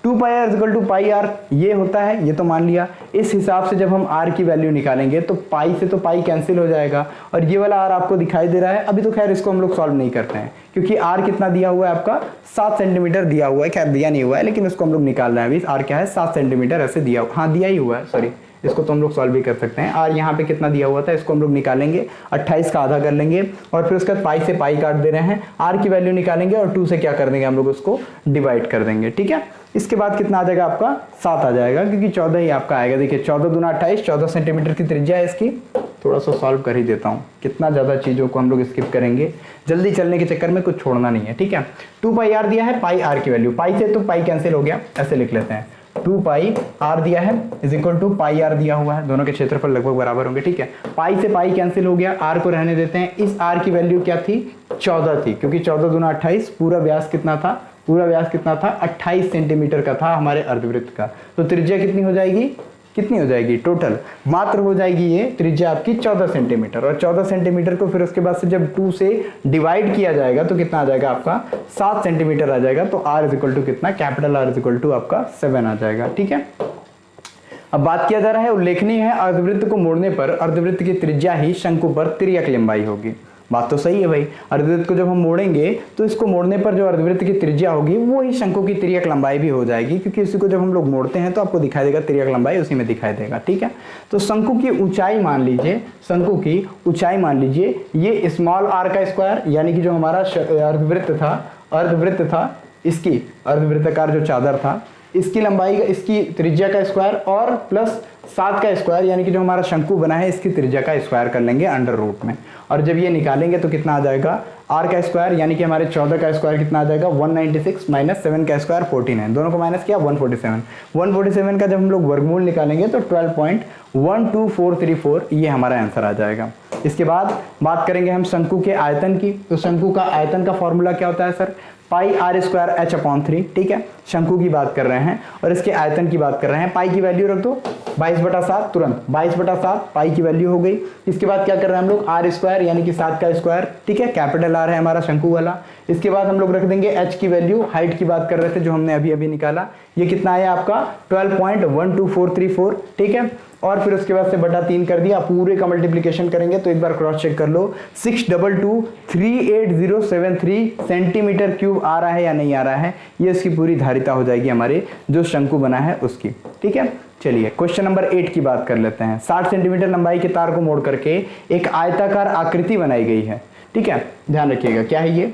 2πr = πr ये होता है, ये तो मान लिया। इस हिसाब से जब हम r की वैल्यू निकालेंगे तो पाई से तो पाई कैंसिल हो जाएगा, और ये वाला r आपको दिखाई दे रहा है। अभी तो खैर इसको हम लोग सॉल्व नहीं करते हैं, क्योंकि r कितना दिया हुआ है आपका, 7 सेंटीमीटर दिया हुआ है, खैर दिया नहीं हुआ है, लेकिन उसको हम लोग निकाल रहे हैं अभी। r क्या है, 7 सेंटीमीटर ऐसे दिया, हाँ दिया ही हुआ है, सॉरी, इसको तो हम लोग सॉल्व भी कर सकते हैं। r यहाँ पे कितना दिया हुआ था, इसको हम लोग निकालेंगे, 28 का आधा कर लेंगे, और फिर उसके बाद पाई से पाई काट दे रहे हैं, r की वैल्यू निकालेंगे और 2 से क्या कर देंगे हम लोग, उसको डिवाइड कर देंगे, ठीक है। इसके बाद कितना आ जाएगा आपका, 7 आ जाएगा, क्योंकि 14 ही आपका आएगा। देखिए 14 दूना 28, 14 सेंटीमीटर की त्रिज्या है इसकी। थोड़ा सा सॉल्व कर ही देता हूँ, कितना ज़्यादा चीज़ों को हम लोग स्किप करेंगे, जल्दी चलने के चक्कर में कुछ छोड़ना नहीं है, ठीक है। 2πr दिया है, पाई r की वैल्यू, पाई से तो पाई कैंसिल हो गया, ऐसे लिख लेते हैं। 2πr दिया है = πr दिया हुआ है, दोनों के क्षेत्रफल लगभग बराबर होंगे, ठीक है। पाई से पाई कैंसिल हो गया, r को रहने देते हैं। इस r की वैल्यू क्या थी, 14 थी, क्योंकि 14 दूना 28, पूरा व्यास कितना था, पूरा व्यास कितना था, 28 सेंटीमीटर का था हमारे अर्धवृत्त का। तो त्रिज्या कितनी हो जाएगी, कितनी हो जाएगी, टोटल मात्र हो जाएगी ये त्रिज्या आपकी 14 सेंटीमीटर, और 14 सेंटीमीटर को फिर उसके बाद से जब 2 से डिवाइड किया जाएगा तो कितना आ जाएगा आपका, 7 सेंटीमीटर आ जाएगा। तो r = कितना, कैपिटल R = आपका 7 आ जाएगा, ठीक है। अब बात किया जा रहा है, उल्लेखनीय है अर्धवृत्त को मोड़ने पर अर्धवृत्त की त्रिज्या ही शंकु पर तिर्यक लंबाई होगी। बात तो सही है भाई, अर्धवृत्त को जब हम मोड़ेंगे तो इसको मोड़ने पर जो अर्धवृत्त की त्रिज्या होगी वो ही शंकु की तिर्यक लंबाई भी हो जाएगी, क्योंकि इसी को जब हम लोग मोड़ते हैं तो आपको दिखाई देगा तिर्यक लंबाई उसी में दिखाई देगा, ठीक है। तो शंकु की ऊंचाई मान लीजिए, शंकु की ऊंचाई मान लीजिए ये स्मॉल r का स्क्वायर, यानी कि जो हमारा अर्धवृत्त था, इसकी अर्धवृत्ताकार जो चादर था, इसकी लंबाई, इसकी त्रिज्या का स्क्वायर, और प्लस 7 का स्क्वायर, यानी कि जो हमारा शंकु बना है इसकी त्रिज्या का स्क्वायर कर लेंगे अंडर रूट में। और जब ये निकालेंगे तो कितना आ जाएगा, r का स्क्वायर, यानी कि हमारे 14 का स्क्वायर कितना आ जाएगा, 196 माइनस 7 का स्क्वायर 49, दोनों को माइनस किया 147। 147 का जब हम लोग वर्गमूल निकालेंगे तो 12.12434 ये हमारा आंसर आ जाएगा। इसके बाद बात करेंगे हम शंकु के आयतन की। तो शंकु का आयतन का फॉर्मूला क्या होता है सर, पाई r² h/3, ठीक है। शंकु की बात कर रहे हैं और इसके आयतन की बात कर रहे हैं। पाई की वैल्यू रख दो 22/7, तुरंत 22/7 पाई की वैल्यू हो गई। इसके बाद क्या कर रहे हैं हम लोग, r² यानी कि 7 का स्क्वायर, ठीक है, कैपिटल R है हमारा शंकु वाला। इसके बाद हम लोग रख देंगे h की वैल्यू, हाइट की बात कर रहे थे जो हमने अभी अभी निकाला, ये कितना आया आपका 12.12434, ठीक है। और फिर उसके बाद से बटा 3 कर दिया, पूरे का मल्टीप्लिकेशन करेंगे तो एक बार क्रॉस चेक कर लो, 6223873 सेंटीमीटर क्यूब आ रहा है या नहीं आ रहा है, ये इसकी पूरी धारिता हो जाएगी हमारे जो शंकु बना है उसकी, ठीक है। चलिए क्वेश्चन नंबर 8 की बात कर लेते हैं। 60 सेंटीमीटर लंबाई के तार को मोड़ करके एक आयताकार आकृति बनाई गई है, ठीक है, ध्यान रखिएगा क्या है ये,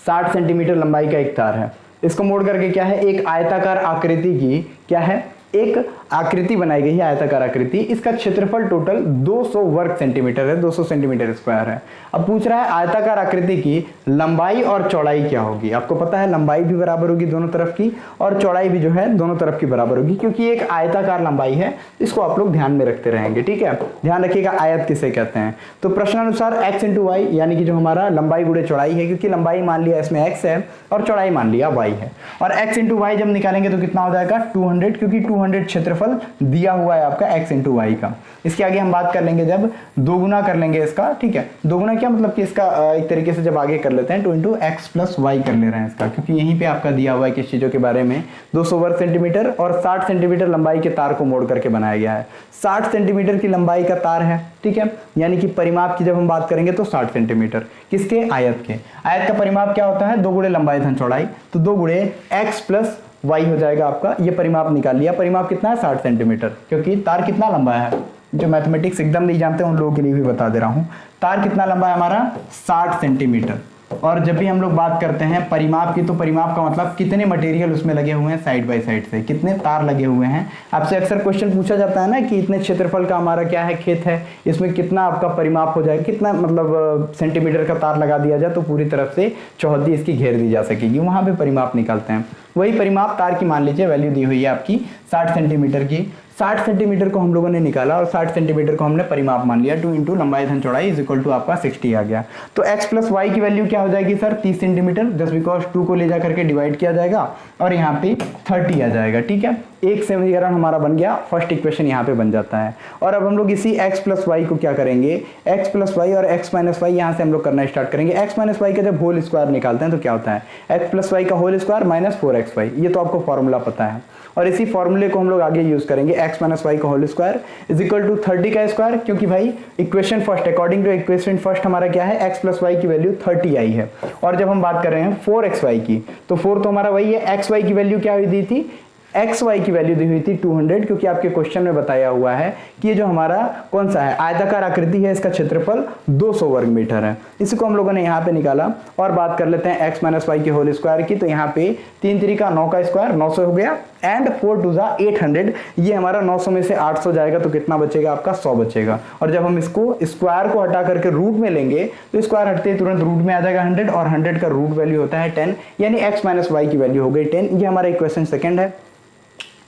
60 सेंटीमीटर लंबाई का एक तार है, इसको मोड़ करके क्या है, एक आयताकार आकृति की क्या है, एक आकृति बनाई गई है, आयताकार आकृति। इसका क्षेत्रफल टोटल 200 वर्ग सेंटीमीटर है, 200 सेंटीमीटर स्क्वायर है। अब पूछ रहा है आयताकार आकृति की लंबाई और चौड़ाई क्या होगी। आपको पता है लंबाई भी बराबर होगी दोनों तरफ की, और चौड़ाई भी जो है दोनों तरफ की बराबर होगी, क्योंकि एक आयताकार लंबाई है, इसको आप लोग ध्यान में रखते रहेंगे, ठीक है। ध्यान रखिएगा आयत किसे कहते हैं। तो प्रश्नानुसार x × y, यानी कि जो हमारा लंबाई गुणे चौड़ाई है, क्योंकि लंबाई मान लिया इसमें x है और चौड़ाई मान लिया y है, और x × y जब निकालेंगे तो कितना हो जाएगा 200, क्योंकि 200 क्षेत्रफल क्षेत्रफल दिया हुआ है आपका x इंटू वाई का। इसके आगे हम बात कर लेंगे जब दोगुना कर लेंगे इसका, ठीक है, दोगुना क्या मतलब कि इसका एक तरीके से जब आगे कर लेते हैं 2 इंटू एक्स प्लस वाई कर ले रहे हैं इसका, क्योंकि यहीं पे आपका दिया हुआ है किस चीज़ों के बारे में, 200 वर्ग सेंटीमीटर और 60 सेंटीमीटर लंबाई के तार को मोड़ करके बनाया गया है। 60 सेंटीमीटर की लंबाई का तार है, ठीक है, यानी कि परिमाप की जब हम बात करेंगे तो 60 सेंटीमीटर, किसके, आयत के। आयत का परिमाप क्या होता है, 2 गुणे लंबाई धन चौड़ाई, तो 2 गुणे एक्स प्लस वाई हो जाएगा आपका। ये परिमाप निकाल लिया, परिमाप कितना है 60 सेंटीमीटर, क्योंकि तार कितना लंबा है, जो मैथमेटिक्स एकदम नहीं जानते उन लोगों के लिए भी बता दे रहा हूं, तार कितना लंबा है हमारा 60 सेंटीमीटर। और जब भी हम लोग बात करते हैं परिमाप की, तो परिमाप का मतलब कितने मटेरियल उसमें लगे हुए हैं साइड बाय साइड से, कितने तार लगे हुए हैं। आपसे अक्सर क्वेश्चन पूछा जाता है ना कि इतने क्षेत्रफल का हमारा क्या है, खेत है, इसमें कितना आपका परिमाप हो जाएगा, कितना मतलब सेंटीमीटर का तार लगा दिया जाए तो पूरी तरफ से चौहद्दी इसकी घेर दी जा सकेगी, वहां पे परिमाप निकालते हैं। वही परिमाप तार की मान लीजिए वैल्यू दी हुई है आपकी 60 सेंटीमीटर की। 60 सेंटीमीटर को हम लोगों ने निकाला और 60 सेंटीमीटर को हमने परिमाप मान लिया, 2 इंटू लंबाई धन चौड़ाई इज इक्वल टू आपका 60 आ गया। तो x प्लस वाई की वैल्यू क्या हो जाएगी सर, 30 सेंटीमीटर, जस्ट बिकॉज 2 को ले जा करके डिवाइड किया जाएगा और यहाँ पे 30 आ जाएगा, ठीक है। एक समीकरण हमारा बन गया, फर्स्ट इक्वेशन यहाँ पे बन जाता है। और अब हम लोग इसी x प्लस वाई को क्या करेंगे, x प्लस वाई और x माइनस वाई यहाँ से हम लोग करना स्टार्ट करेंगे। x माइनस वाई का जब होल स्क्वायर निकालते हैं तो क्या होता है, x प्लस वाई का होल स्क्वायर माइनस 4xy, ये तो आपको फॉर्मूला पता है। और इसी फॉर्मूले को हम लोग आगे यूज करेंगे, x माइनस वाई का whole square is equal to 30 का स्क्वायर, क्योंकि भाई equation first, according to equation first हमारा क्या है, x प्लस वाई की वैल्यू 30 आई है। और जब हम बात कर रहे हैं 4xy की, तो 4 तो हमारा वही है, xy की वैल्यू क्या हुई दी थी, xy की वैल्यू दी हुई थी 200, क्योंकि आपके क्वेश्चन में बताया हुआ है कि ये जो हमारा कौन सा है, आयताकार आकृति है, इसका क्षेत्रफल 200 वर्ग मीटर है। इसी को हम लोगों ने यहाँ पे निकाला। और बात कर लेते हैं x माइनस वाई के होल स्क्वायर की, तो यहाँ पे 3 3 9 का स्क्वायर 900 हो गया, एंड 4 2 800, ये हमारा 900 में से 800 जाएगा तो कितना बचेगा आपका, 100 बचेगा। और जब हम इसको स्क्वायर को हटा करके रूट में लेंगे तो स्क्वायर हटते ही तुरंत रूट में आ जाएगा 100, और 100 का रूट वैल्यू होता है 10, यानी x माइनस वाई की वैल्यू हो गई 10। ये हमारा इक्वेशन सेकंड है।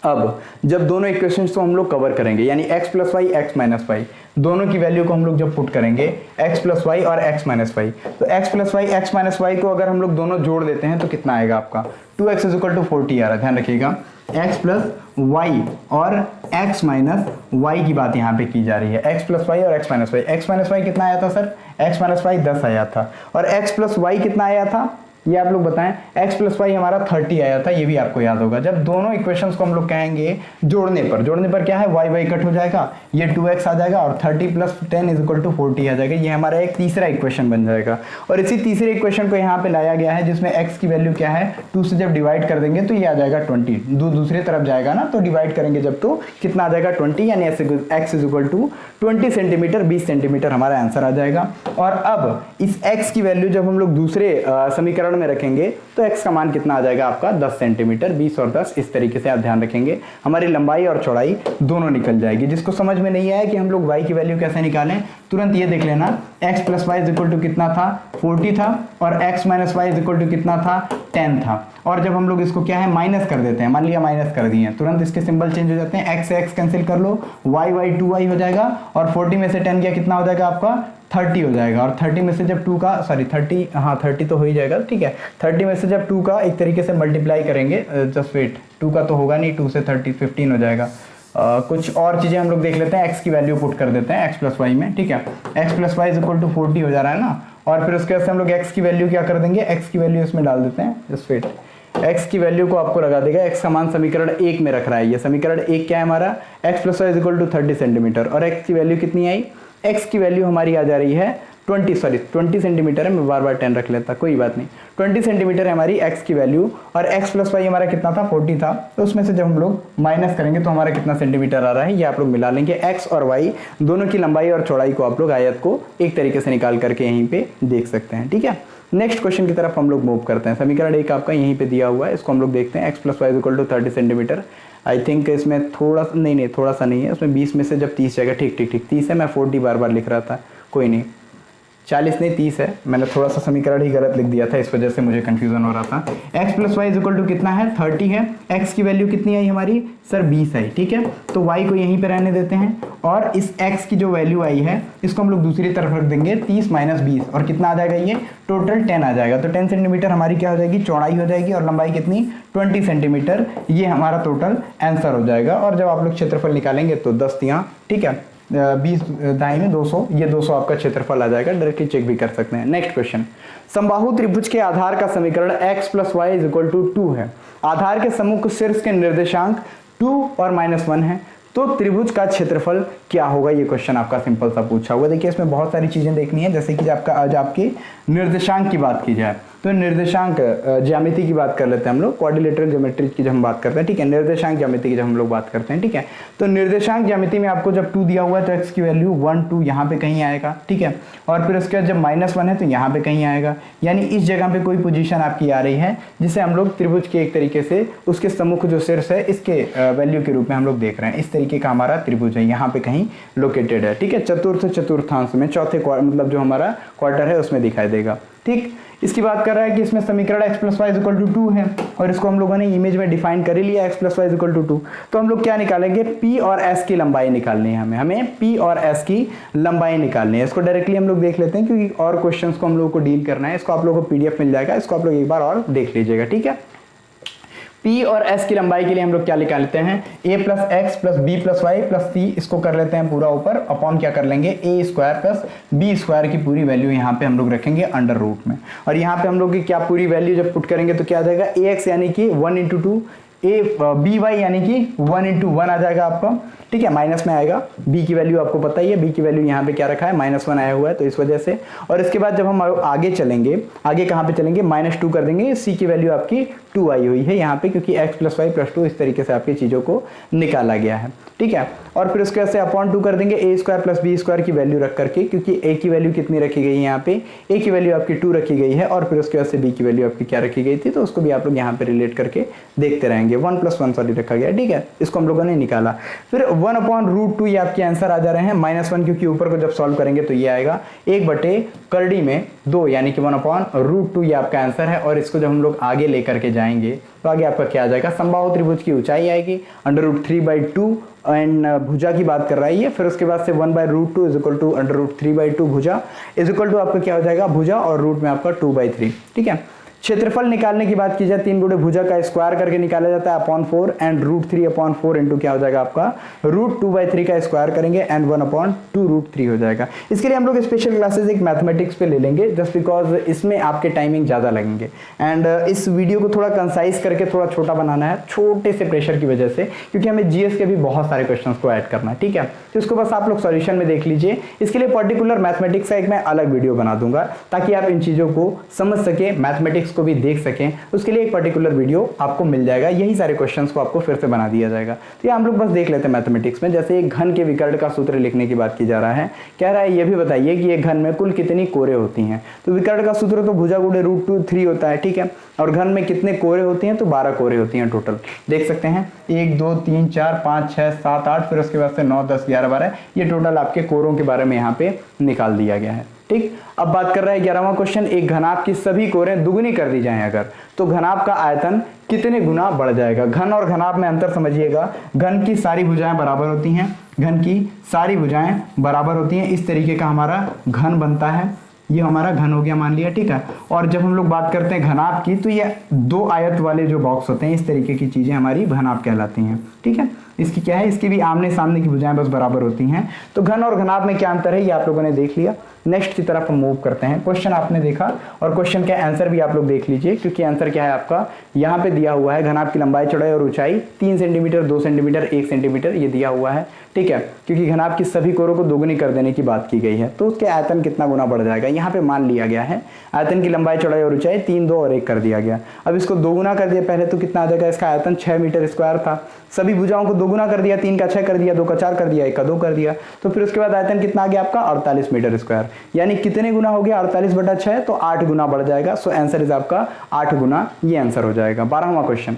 अब जब दोनों इक्वेशंस को हम लोग कवर करेंगे, यानी x plus Y X minus Y, दोनों की वैल्यू को हम लोग जब पुट करेंगे x प्लस वाई और x माइनस वाई, तो x plus Y X minus Y को अगर हम लोग दोनों जोड़ देते हैं तो कितना आएगा आपका, 2x इज इक्वल टू 40 आ रहा है। ध्यान रखिएगा, x प्लस वाई और x माइनस वाई की बात यहाँ पे की जा रही है, x प्लस वाई और x minus Y. x minus Y कितना आया था सर, x माइनस वाई 10 आया था, और x प्लस वाई कितना आया था, ये आप लोग बताएं। x प्लस वाई हमारा 30 आया था, ये भी आपको याद होगा। जब दोनों इक्वेशंस को हम लोग कहेंगे जोड़ने पर क्या है, y y कट हो जाएगा, ये 2x आ जाएगा, और 30 प्लस 10 इज इक्वल टू 40 आ जाएगा। ये हमारा एक तीसरा इक्वेशन बन जाएगा। और इसी तीसरे इक्वेशन को यहाँ पे लाया गया है, जिसमें x की वैल्यू क्या है, 2 से जब डिवाइड कर देंगे तो ये आ जाएगा 20, दूसरी तरफ जाएगा ना, तो डिवाइड करेंगे जब तो कितना आ जाएगा 20, यानी x is equal to 20 centimetre, 20 centimetre हमारा आंसर आ जाएगा। और अब इस x की वैल्यू जब हम लोग दूसरे समीकरण में रखेंगे तो x का मान कितना आ जाएगा आपका, 10 सेंटीमीटर, 20 और 10, इस तरीके से आप ध्यान रखेंगे। हमारी लंबाई और चौड़ाई दोनों निकल जाएगी। जिसको समझ में नहीं आया कि हम लोग y की वैल्यू कैसे निकालें, तुरंत ये देख लेना, x plus Y is equal to कितना था, 40 था, और x minus Y is equal to कितना था, 10 था। और जब हम लोग इसको क्या है माइनस कर देते हैं, मान लिया माइनस कर दिए, तुरंत इसके सिंबल चेंज हो जाते हैं, x से x कैंसिल कर लो, y 2y हो जाएगा, और 40 में से 10 गया कितना हो जाएगा आपका, 30 हो जाएगा। और 30 में से जब 2 का 30 तो हो ही जाएगा, ठीक है। 30 में से जब 2 का एक तरीके से मल्टीप्लाई करेंगे, जस्ट वेट, 2 का तो होगा नहीं, 2 से 30 15 हो जाएगा। कुछ और चीज़ें हम लोग देख लेते हैं, x की वैल्यू पुट कर देते हैं x प्लस वाई में, ठीक है। x plus Y is equal to 40 हो जा रहा है ना, और फिर उसके बाद से हम लोग x की वैल्यू क्या कर देंगे, x की वैल्यू इसमें डाल देते हैं, जस्ट वेट, x की वैल्यू को आपको लगा देगा, x का मान समीकरण 1 में रख रहा है। ये समीकरण 1 क्या है हमारा, x plus Y is equal to 30 centimetre, और x की वैल्यू कितनी आई, x की वैल्यू हमारी आ जा रही है 20 सेंटीमीटर है, मैं बार बार 10 रख लेता, कोई बात नहीं, 20 सेंटीमीटर है हमारी x की वैल्यू। और x प्लस वाई हमारा कितना था, 40 था, तो उसमें से जब हम लोग माइनस करेंगे तो हमारा कितना सेंटीमीटर आ रहा है, ये आप लोग मिला लेंगे। x और y दोनों की लंबाई और चौड़ाई को आप लोग आयत को एक तरीके से निकाल करके यहीं पे देख सकते हैं, ठीक है। नेक्स्ट क्वेश्चन की तरफ हम लोग मूव करते हैं। समीकरण 1 आपका यहीं पे दिया हुआ है, इसको हम लोग देखते हैं। x plus Y is equal to 30 centimetre, I think इसमें थोड़ा सा नहीं है, उसमें 20 में से जब 30 जाएगा, ठीक 30 है, मैं 40 बार लिख रहा था, कोई नहीं, 40 नहीं 30 है, मैंने थोड़ा सा समीकरण ही गलत लिख दिया था, इस वजह से मुझे कंफ्यूजन हो रहा था। x plus Y is equal to कितना है 30 है, x की वैल्यू कितनी आई हमारी सर 20 आई, ठीक है। तो y को यहीं पे रहने देते हैं और इस x की जो वैल्यू आई है इसको हम लोग दूसरी तरफ रख देंगे 30 माइनस 20 और कितना आ जाएगा ये टोटल 10 आ जाएगा। तो 10 सेंटीमीटर हमारी क्या हो जाएगी चौड़ाई हो जाएगी और लंबाई कितनी 20 सेंटीमीटर, ये हमारा टोटल आंसर हो जाएगा। और जब आप लोग क्षेत्रफल निकालेंगे तो 10 तियाँ, ठीक है, 20 दाएं में 200, ये 200 आपका क्षेत्रफल आ जाएगा, डायरेक्टली चेक भी कर सकते हैं। नेक्स्ट क्वेश्चन, समबाहु त्रिभुज के आधार का समीकरण x plus Y is equal to 2 है। आधार के समूह शीर्ष के निर्देशांक 2 और -1 है, तो त्रिभुज का क्षेत्रफल क्या होगा, ये क्वेश्चन आपका सिंपल सा पूछा हुआ। देखिए इसमें बहुत सारी चीजें देखनी है, जैसे कि आपका आज आपकी निर्देशांक की बात की जाए तो निर्देशांक ज्यामिति की बात कर लेते हैं हम लोग, क्वाड्रिलेटरल ज्योमेट्री की जब हम बात करते हैं, ठीक है, निर्देशांक ज्यामिति की जब हम लोग बात करते हैं, ठीक है। तो निर्देशांक ज्यामिति में आपको जब 2 दिया हुआ है तो x की वैल्यू 1 2 यहाँ पे कहीं आएगा, ठीक है, और फिर उसके बाद जब -1 है तो यहाँ पे कहीं आएगा, यानी इस जगह पे कोई पोजीशन आपकी आ रही है जिसे हम लोग त्रिभुज के एक तरीके से उसके सम्मुख जो शीर्ष है इसके वैल्यू के रूप में हम लोग देख रहे हैं। इस तरीके का हमारा त्रिभुज है, यहाँ पे कहीं लोकेटेड है, ठीक है, चतुर्थ चतुर्थांश में चौथे मतलब जो हमारा क्वार्टर है उसमें दिखाई देगा, ठीक। इसकी बात कर रहा है कि इसमें समीकरण x plus Y equal to 2 है और इसको हम लोगों ने इमेज में डिफाइन कर ही लिया x plus Y equal to 2। तो हम लोग क्या निकालेंगे, p और s की लंबाई निकालनी है हमें p और s की लंबाई निकालनी है। इसको डायरेक्टली हम लोग देख लेते हैं क्योंकि और क्वेश्चंस को हम लोगों को डील करना है। इसको आप लोगों को PDF मिल जाएगा, इसको आप लोग एक बार और देख लीजिएगा, ठीक है। P और S की लंबाई के लिए हम लोग क्या निकाल लेते हैं, a plus X plus B plus Y plus c, इसको कर लेते हैं पूरा ऊपर अपॉन क्या कर लेंगे a square plus b square की पूरी वैल्यू यहाँ पे हम लोग रखेंगे अंडर रूट में। और यहाँ पे हम लोग की क्या पूरी वैल्यू जब पुट करेंगे तो क्या आ जाएगा ax यानी कि 1 इंटू 2, by यानी कि 1 इंटू 1 आ जाएगा आपका, ठीक है, माइनस में आएगा। b की वैल्यू आपको पता ही है, b की वैल्यू यहाँ पे क्या रखा है -1 आया हुआ है तो इस वजह से। और इसके बाद जब हम आगे चलेंगे, आगे कहाँ पे चलेंगे -2 कर देंगे, c की वैल्यू आपकी 2 आई हुई है यहाँ पे क्योंकि x प्लस वाई प्लस 2 इस तरीके से आपकी चीज़ों को निकाला गया है, ठीक है। और फिर उसके बाद से अपॉन 2 कर देंगे a square plus B square की वैल्यू रख करके, क्योंकि a की वैल्यू कितनी रखी गई है यहाँ पे, a की वैल्यू आपकी 2 रखी गई है और फिर उसके बाद से b की वैल्यू आपकी क्या रखी गई थी, तो उसको भी आप लोग यहाँ पे रिलेट करके देखते रहेंगे। 1 + 1 सॉरी रखा गया, ठीक है, इसको हम लोगों ने निकाला। फिर 1/√2 ये आपके आंसर आ जा रहे हैं, -1 क्योंकि ऊपर को जब सॉल्व करेंगे तो ये आएगा 1/2 में 2 यानी कि 1/√2 ये आपका आंसर है। और इसको जब हम लोग आगे लेकर के जाएंगे तो आगे आपका क्या आ जाएगा, समबाहु त्रिभुज की ऊंचाई आएगी √3/2 एंड भुजा की बात कर रहा है ये। फिर उसके बाद से 1/√2 इज इक्वल टू √3/2 भुजा इज इक्वल टू आपका क्या हो जाएगा, भुजा और रूट में आपका 2/3, ठीक है। क्षेत्रफल निकालने की बात की जाए 3 गुणे भुजा का स्क्वायर करके निकाला जाता है अपॉन 4 एंड √3/4 इंटू क्या हो जाएगा आपका √2/3 का स्क्वायर करेंगे एंड 1/2√3 हो जाएगा। इसके लिए हम लोग स्पेशल क्लासेस एक मैथमेटिक्स पे ले लेंगे जस्ट बिकॉज इसमें आपके टाइमिंग ज़्यादा लगेंगे एंड इस वीडियो को थोड़ा कंसाइज करके थोड़ा छोटा बनाना है छोटे से प्रेशर की वजह से, क्योंकि हमें जीएस के भी बहुत सारे क्वेश्चन को ऐड करना है, ठीक है। तो इसको बस आप लोग सॉल्यूशन में देख लीजिए। इसके लिए पर्टिकुलर मैथमेटिक्स का एक मैं अलग वीडियो बना दूंगा ताकि आप इन चीज़ों को समझ सके, मैथमेटिक्स को भी देख सकें। उसके लिए एक पर्टिकुलर वीडियो आपको मिल जाएगा, यही सारे क्वेश्चंस को आपको फिर से बना दिया जाएगा। तो ये हम लोग बस देख लेते हैं मैथमेटिक्स में। जैसे एक घन के विकर्ण का सूत्र लिखने की बात की जा रहा है, कह रहा है ये भी बताइए कि एक घन में कुल कितनी कोरे होती हैं। तो विकर्ण का सूत्र तो भुजा गुणे √2/3 होता है, ठीक है। और घन में कितने कोरे होती हैं, तो 12 कोरे होती हैं टोटल। देख सकते हैं 1 2 3 4 5 6 7 8 फिर उसके बाद से 9 10 11 12 ये टोटल आपके कोरों के बारे में यहाँ पे निकाल दिया गया है, ठीक। अब बात कर रहा है 11वां क्वेश्चन, एक घनाभ की सभी कोरें दुगुनी कर दी जाएं अगर, तो घनाभ का आयतन कितने गुना बढ़ जाएगा। घन और घनाभ में अंतर समझिएगा। घन की सारी भुजाएं बराबर होती हैं, घन की सारी भुजाएं बराबर होती हैं, इस तरीके का हमारा घन बनता है। ये हमारा घन हो गया मान लिया, ठीक है। और जब हम लोग बात करते हैं घनाभ की तो ये 2 आयत वाले जो बॉक्स होते हैं इस तरीके की चीजें हमारी घनाभ कहलाती हैं, ठीक है। इसकी क्या है, इसकी भी आमने सामने की भुजाएं बस बराबर होती हैं। तो घन और घनाभ में क्या अंतर है ये आप लोगों ने देख लिया। नेक्स्ट की तरफ हम मूव करते हैं। क्वेश्चन आपने देखा और क्वेश्चन का आंसर भी आप लोग देख लीजिए, क्योंकि आंसर क्या है आपका यहाँ पे दिया हुआ है। घनाभ की लंबाई चौड़ाई और ऊंचाई 3 सेंटीमीटर 2 सेंटीमीटर 1 सेंटीमीटर ये दिया हुआ है, ठीक है। क्योंकि घनाभ की सभी कोरों को दोगुनी कर देने की बात की गई है तो उसके आयतन कितना गुना बढ़ जाएगा यहाँ पे मान लिया गया है। आयतन की लंबाई चौड़ाई और ऊंचाई 3 2 और 1 कर दिया गया। अब इसको दोगुना कर दिया पहले तो कितना आ जाएगा, इसका आयतन 6 मीटर स्क्वायर था। सभी भुजाओं को दोगुना कर दिया, 3 का 6 कर दिया, 2 का 4 कर दिया, 1 का 2 कर दिया। तो फिर उसके बाद आयतन कितना आ गया आपका 48 मीटर स्क्वायर। यानी कितने गुना हो गया 48/6 तो 8 गुना बढ़ जाएगा। सो आंसर इज आपका 8 गुना, ये आंसर हो जाएगा। 12वां क्वेश्चन,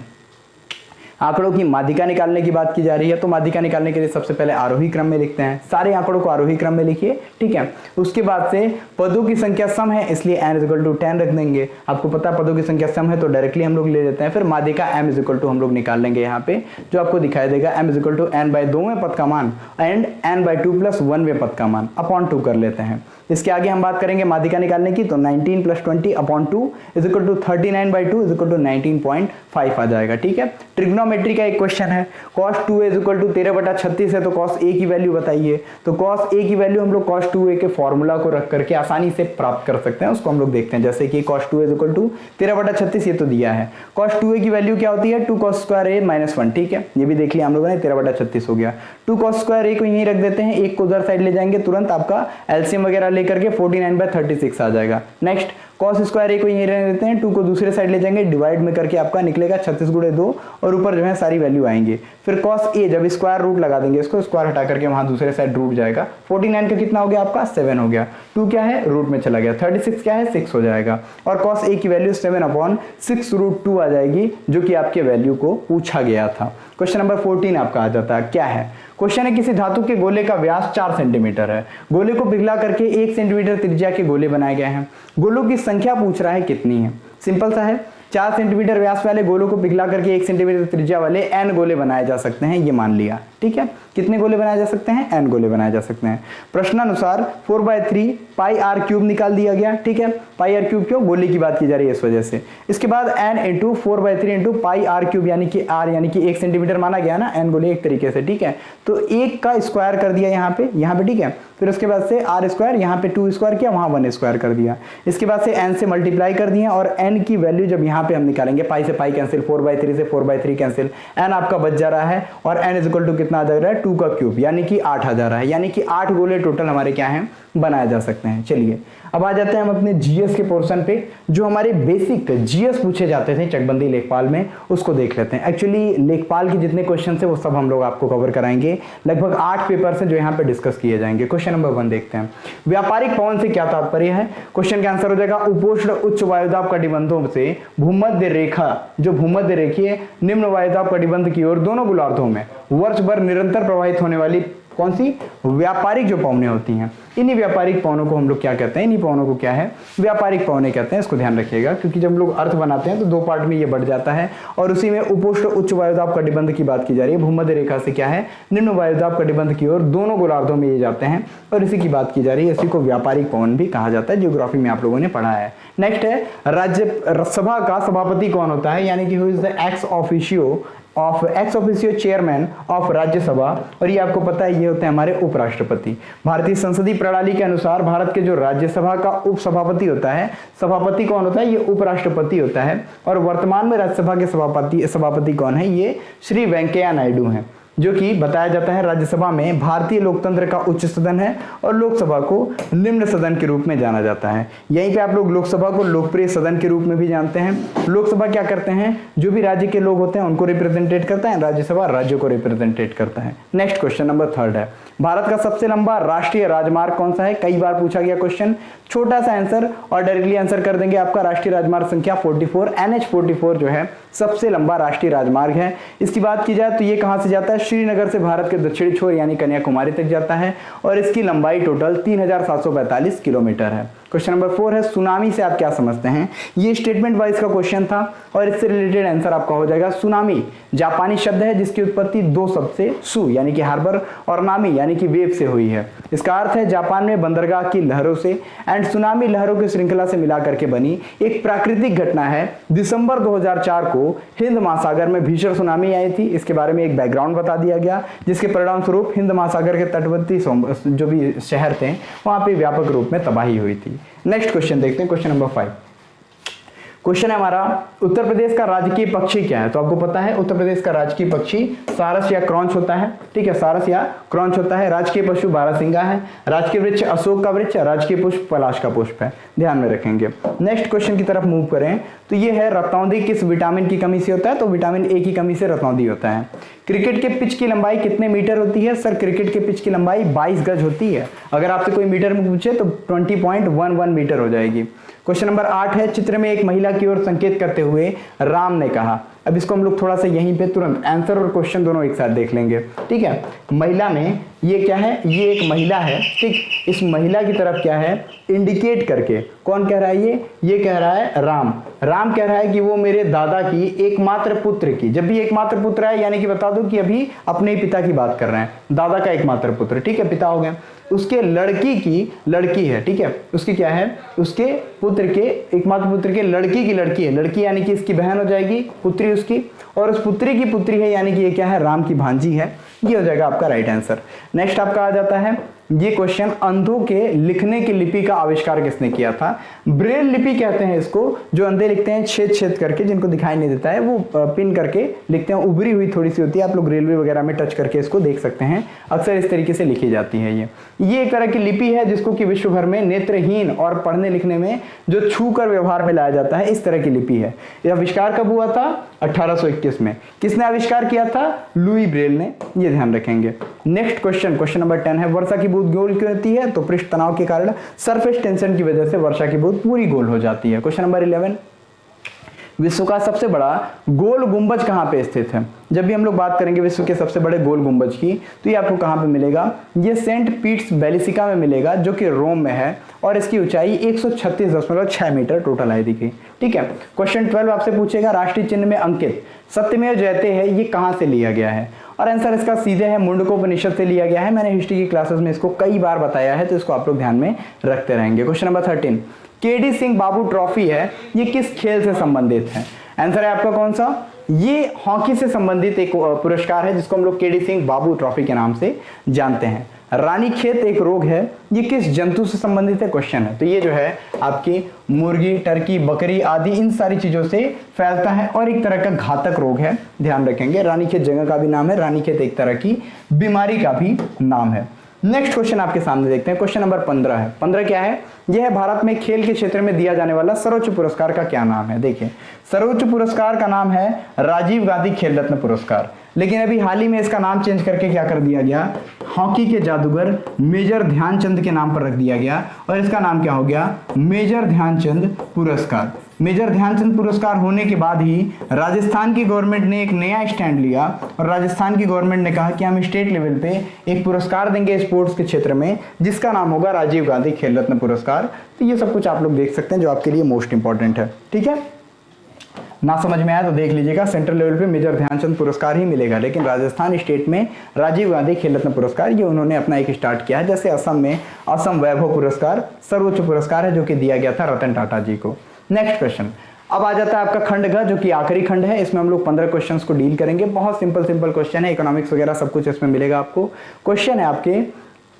आंकड़ों की माध्यिका निकालने की बात की जा रही है, तो माध्यिका निकालने के लिए सबसे पहले आरोही क्रम में लिखते हैं, सारे आंकड़ों को आरोही क्रम में लिखिए, ठीक है। उसके बाद से पदों की संख्या सम है इसलिए n = 10 रख देंगे, आपको पता है पदों की संख्या सम है तो डायरेक्टली हम लोग ले लेते हैं। फिर माध्यिका m = हम लोग निकाल लेंगे यहाँ पे, जो आपको दिखाई देगा m = n/2वें पद का मान एंड n/2 + 1वें पद का मान अपॉन 2 कर लेते हैं। इसके आगे हम बात करेंगे माध्यिका निकालने की, तो 19 + 20 अपॉन 2 = 39/2 = 19.5 आ जाएगा, ठीक है। ट्रिग्नोमेट्री का एक क्वेश्चन है, cos 2a = 13/36 है, तो cos a की वैल्यू बताइए। तो cos a की वैल्यू हम लोग cos 2a के फॉर्मूला को रख करके आसानी से प्राप्त कर सकते हैं, उसको हम लोग देखते हैं। जैसे कि cos 2a = 13/36 ये तो दिया है, cos 2a की वैल्यू क्या होती है 2 cos square a - 1, ठीक है। ये भी देख लिया हम लोगों ने, 13/36 हो गया। 2 cos square a को यहीं रख देते हैं, एक को उधर साइड ले जाएंगे, तुरंत आपका एलसीएम वगैरह लेकर के 49/36 आ जाएगा। नेक्स्ट cos स्क्वायर a को यहीं रहने देते हैं, 2 को दूसरे साइड ले जाएंगे, डिवाइड में करके आपका निकलेगा 36 × 2 और ऊपर जो है सारी वैल्यू आएंगे। फिर cos a जब स्क्वायर रूट लगा देंगे, इसको स्क्वायर हटा करके वहां दूसरे साइड रूट जाएगा, 49 का कितना हो गया आपका 7 हो गया, 2 क्या है रूट में चला गया, 36 क्या है 6 हो जाएगा, और cos a की वैल्यू 7/6√2 आ जाएगी, जो कि आपके वैल्यू को पूछा गया था। क्वेश्चन नंबर 14 आपका आ जाता है, क्या है क्वेश्चन है, किसी धातु के गोले का व्यास 4 सेंटीमीटर है, गोले को पिघला करके 1 सेंटीमीटर त्रिज्या के गोले बनाए गए हैं, गोलों की संख्या पूछ रहा है कितनी है। सिंपल सा है, 4 सेंटीमीटर व्यास वाले गोलों को पिघला करके 1 सेंटीमीटर त्रिज्या वाले n गोले बनाए जा सकते हैं, ये मान लिया, ठीक है। कितने गोले बनाए जा सकते हैं n गोले बनाए जा सकते हैं। प्रश्नानुसार 4/3 πr³ निकाल दिया गया, ठीक है। πr³ क्यों, गोले की बात की जा रही है इस वजह से। इसके बाद n × 4/3 × πr³ यानी कि r यानी कि 1 सेंटीमीटर माना गया ना, n गोले एक तरीके से, ठीक है। तो 1 का स्क्वायर कर दिया यहाँ पे, ठीक है। फिर उसके बाद से r स्क्वायर, यहाँ पे 2 स्क्वायर किया, वहां 1 स्क्वायर कर दिया। इसके बाद से n से मल्टीप्लाई कर दिए और n की वैल्यू जब यहाँ पे हम निकालेंगे, पाई से पाई कैंसिल, 4/3 से 4/3 कैंसिल, n आपका बच जा रहा है और n = कितना आ जा रहा है 2 का क्यूब यानी कि 8 आ जा रहा है, यानी कि 8 गोले टोटल हमारे क्या हैं बनाए जा सकते हैं। चलिए अब आ जाते हैं हम अपने जीएस के पोर्शन पे, जो हमारे बेसिक जीएस पूछे जाते थे चकबंदी लेखपाल में, उसको देख लेते हैं। एक्चुअली लेखपाल के जितने क्वेश्चन है वो सब हम लोग आपको कवर कराएंगे, लगभग 8 पेपर से जो यहाँ पे डिस्कस किए जाएंगे। क्वेश्चन नंबर 1 देखते हैं, व्यापारिक पवन से क्या तात्पर्य है। क्वेश्चन का आंसर हो जाएगा उपोष्ण उच्च वायुदाब कटिबंधों से भूमध्य रेखा, जो भूमध्य रेखीय निम्न वायुदाब कटिबंध की ओर दोनों गोलार्धों में वर्ष भर निरंतर प्रवाहित होने वाली कौन सी व्यापारिक जो पवनें होती हैं, इन्हीं व्यापारिक पवनों को हम लोग क्या कहते हैं, इन्हीं पवनों को क्या है व्यापारिक पवनें कहते हैं। इसको ध्यान रखिएगा, क्योंकि जब लोग अर्थ बनाते हैं तो 2 पार्ट में ये बढ़ जाता है, और उसी में उपोष्ण उच्च वायुदाब कटिबंध की बात की जा रही है, भूमध्य रेखा से क्या है निम्न वायुदाब कटिबंध की ओर दोनों गोलार्धों में ये जाते हैं, और इसी की बात की जा रही है। इसी को व्यापारिक पवन भी कहा जाता है, ज्योग्राफी में आप लोगों ने पढ़ा है। नेक्स्ट है राज्यसभा का सभापति कौन होता है, यानी कि who is the ex officio chairman of Rajya Sabha, और ये आपको पता है ये होते हैं हमारे उपराष्ट्रपति। भारतीय संसदीय प्रणाली के अनुसार भारत के जो राज्यसभा का उपसभापति होता है, सभापति कौन होता है, ये उपराष्ट्रपति होता है, और वर्तमान में राज्यसभा के सभापति कौन है, ये श्री वेंकैया नायडू हैं, जो कि बताया जाता है राज्यसभा में भारतीय लोकतंत्र का उच्च सदन है और लोकसभा को निम्न सदन के रूप में जाना जाता है। यहीं पे आप लोग लोकसभा को लोकप्रिय सदन के रूप में भी जानते हैं। लोकसभा क्या करते हैं, जो भी राज्य के लोग होते हैं उनको रिप्रेजेंटेट करता है, राज्यसभा राज्यों को रिप्रेजेंटेट करता है। नेक्स्ट क्वेश्चन नंबर 3 है, भारत का सबसे लंबा राष्ट्रीय राजमार्ग कौन सा है। कई बार पूछा गया क्वेश्चन, छोटा सा आंसर और डायरेक्टली आंसर कर देंगे। आपका राष्ट्रीय राजमार्ग संख्या 44 NH44 जो है सबसे लंबा राष्ट्रीय राजमार्ग है। इसकी बात की जाए तो ये कहां से जाता है, श्रीनगर से भारत के दक्षिणी छोर यानी कन्याकुमारी तक जाता है, और इसकी लंबाई टोटल 3745 किलोमीटर है। क्वेश्चन नंबर 4 है, सुनामी से आप क्या समझते हैं। ये स्टेटमेंट वाइज का क्वेश्चन था और इससे रिलेटेड आंसर आपका हो जाएगा सुनामी जापानी शब्द है जिसकी उत्पत्ति 2 शब्द से सु यानी कि हार्बर और नामी यानी कि वेव से हुई है। इसका अर्थ है जापान में बंदरगाह की लहरों से एंड सुनामी लहरों की श्रृंखला से मिला करके बनी एक प्राकृतिक घटना है। दिसंबर 2004 को हिंद महासागर में भीषण सुनामी आई थी। इसके बारे में एक बैकग्राउंड बता दिया गया, जिसके परिणाम स्वरूप हिंद महासागर के तटवर्ती जो भी शहर थे वहां पे व्यापक रूप में तबाही हुई थी। नेक्स्ट क्वेश्चन देखते हैं, क्वेश्चन नंबर 5। क्वेश्चन है हमारा, उत्तर प्रदेश का राजकीय पक्षी क्या है। तो आपको पता है उत्तर प्रदेश का राजकीय पक्षी सारस या क्रॉन्च होता है, ठीक है, सारस या क्रॉन्च होता है। राजकीय पशु बारहसिंगा है, राजकीय वृक्ष अशोक का वृक्ष, राजकीय पुष्प पलाश का पुष्प है, ध्यान में रखेंगे। नेक्स्ट क्वेश्चन की तरफ मूव करें तो ये है, रतौंधी किस विटामिन की कमी से होता है। तो विटामिन ए की कमी से रतौंधी होता है। क्रिकेट के पिच की लंबाई कितने मीटर होती है। सर क्रिकेट के पिच की लंबाई 22 गज होती है। अगर आपसे कोई मीटर में पूछे तो 20.11 मीटर हो जाएगी। क्वेश्चन नंबर 8 है, चित्र में एक महिला की ओर संकेत करते हुए राम ने कहा। अब इसको हम लोग थोड़ा सा यहीं पे तुरंत आंसर और क्वेश्चन दोनों एक साथ देख लेंगे, ठीक है। महिला में ये क्या है, ये एक महिला है, ठीक। इस महिला की तरफ क्या है, इंडिकेट करके कौन कह रहा है, ये कह रहा है राम। राम कह रहा है कि वो मेरे दादा की एकमात्र पुत्र की, जब भी एकमात्र पुत्र है यानी कि बता दो कि अभी अपने ही पिता की बात कर रहे हैं, दादा का एकमात्र पुत्र, ठीक है, पिता हो गए। उसके लड़की की लड़की है, ठीक है, उसकी क्या है, उसके पुत्र के एकमात्र पुत्र के लड़की की लड़की है, लड़की यानी कि इसकी बहन हो जाएगी, पुत्री उसकी, और उस पुत्री की पुत्री है यानी कि ये क्या है, राम की भांजी है। ये हो जाएगा आपका राइट आंसर। नेक्स्ट आपका आ जाता है ये क्वेश्चन, अंधों के लिखने की लिपि का आविष्कार किसने किया था। ब्रेल लिपि कहते हैं इसको, जो अंधे लिखते हैं छेद छेद करके, जिनको दिखाई नहीं देता है वो पिन करके लिखते हैं, उभरी हुई थोड़ी सी होती है, आप लोग रेलवे वगैरह में टच करके इसको देख सकते हैं, अक्सर इस तरीके से लिखी जाती है। ये एक तरह की लिपि है जिसको कि विश्व भर में नेत्रहीन और पढ़ने लिखने में जो छू कर व्यवहार में लाया जाता है, इस तरह की लिपि है। यह आविष्कार कब हुआ था, 1821 में। किसने आविष्कार किया था, लुई ब्रेल ने, ये ध्यान रखेंगे। नेक्स्ट क्वेश्चन, क्वेश्चन नंबर 10 है, वर्षा की बूंद गोल क्यों होती है, तो पृष्ठ तनाव के कारण, सरफेस टेंशन की वजह से वर्षा की बूंद पूरी गोल हो जाती है। क्वेश्चन नंबर 11, विश्व का सबसे बड़ा गोल गुंबज कहाँ पे स्थित है। जब भी हम लोग बात करेंगे विश्व के सबसे बड़े गोल गुंबज की, तो ये आपको कहाँ पे मिलेगा, ये सेंट पीट्स बेलिसिका में मिलेगा, जो कि रोम में है, और इसकी ऊंचाई 136.6 मीटर टोटल है, देखिए, ठीक है। क्वेश्चन 12 आपसे पूछेगा, राष्ट्रीय चिन्ह में अंकित सत्यमेव जयते है, ये कहाँ से लिया गया है, और आंसर इसका सीधे है मुंडकोपनिषद से लिया गया है। मैंने हिस्ट्री की क्लासेस में इसको कई बार बताया है, तो इसको आप लोग ध्यान में रखते रहेंगे। क्वेश्चन नंबर 13, केडी सिंह बाबू ट्रॉफी है, ये किस खेल से संबंधित है। आंसर है आपका कौन सा, ये हॉकी से संबंधित एक पुरस्कार है जिसको हम लोग केडी सिंह बाबू ट्रॉफी के नाम से जानते हैं। रानीखेत एक रोग है, ये किस जंतु से संबंधित है, क्वेश्चन है। तो ये जो है आपकी मुर्गी, टर्की, बकरी आदि इन सारी चीजों से फैलता है और एक तरह का घातक रोग है, ध्यान रखेंगे। रानीखेत जगह का भी नाम है, रानीखेत एक तरह की बीमारी का भी नाम है। नेक्स्ट क्वेश्चन आपके सामने देखते हैं, क्वेश्चन नंबर 15 है। 15 क्या है, यह है भारत में खेल के क्षेत्र में दिया जाने वाला सर्वोच्च पुरस्कार का क्या नाम है। देखिए, सर्वोच्च पुरस्कार का नाम है राजीव गांधी खेल रत्न पुरस्कार, लेकिन अभी हाल ही में इसका नाम चेंज करके क्या कर दिया गया, हॉकी के जादूगर मेजर ध्यानचंद के नाम पर रख दिया गया, और इसका नाम क्या हो गया, मेजर ध्यानचंद पुरस्कार। मेजर ध्यानचंद पुरस्कार होने के बाद ही राजस्थान की गवर्नमेंट ने एक नया स्टैंड लिया, और राजस्थान की गवर्नमेंट ने कहा कि हम स्टेट लेवल पे एक पुरस्कार देंगे स्पोर्ट्स के क्षेत्र में, जिसका नाम होगा राजीव गांधी खेल रत्न पुरस्कार। तो ये सब कुछ आप लोग देख सकते हैं जो आपके लिए मोस्ट इंपॉर्टेंट है, ठीक है। ना समझ में आया तो देख लीजिएगा, सेंट्रल लेवल पे मेजर ध्यानचंद पुरस्कार ही मिलेगा, लेकिन राजस्थान स्टेट में राजीव गांधी खेल रत्न पुरस्कार ये उन्होंने अपना एक स्टार्ट किया है। जैसे असम में असम वैभव पुरस्कार सर्वोच्च पुरस्कार है जो कि दिया गया था रतन टाटा जी को। नेक्स्ट क्वेश्चन अब आ जाता है आपका खंड घ, जो कि आखिरी खंड है। इसमें हम लोग 15 क्वेश्चंस को डील करेंगे, बहुत सिंपल क्वेश्चन है, इकोनॉमिक्स वगैरह सब कुछ इसमें मिलेगा आपको। क्वेश्चन है आपके,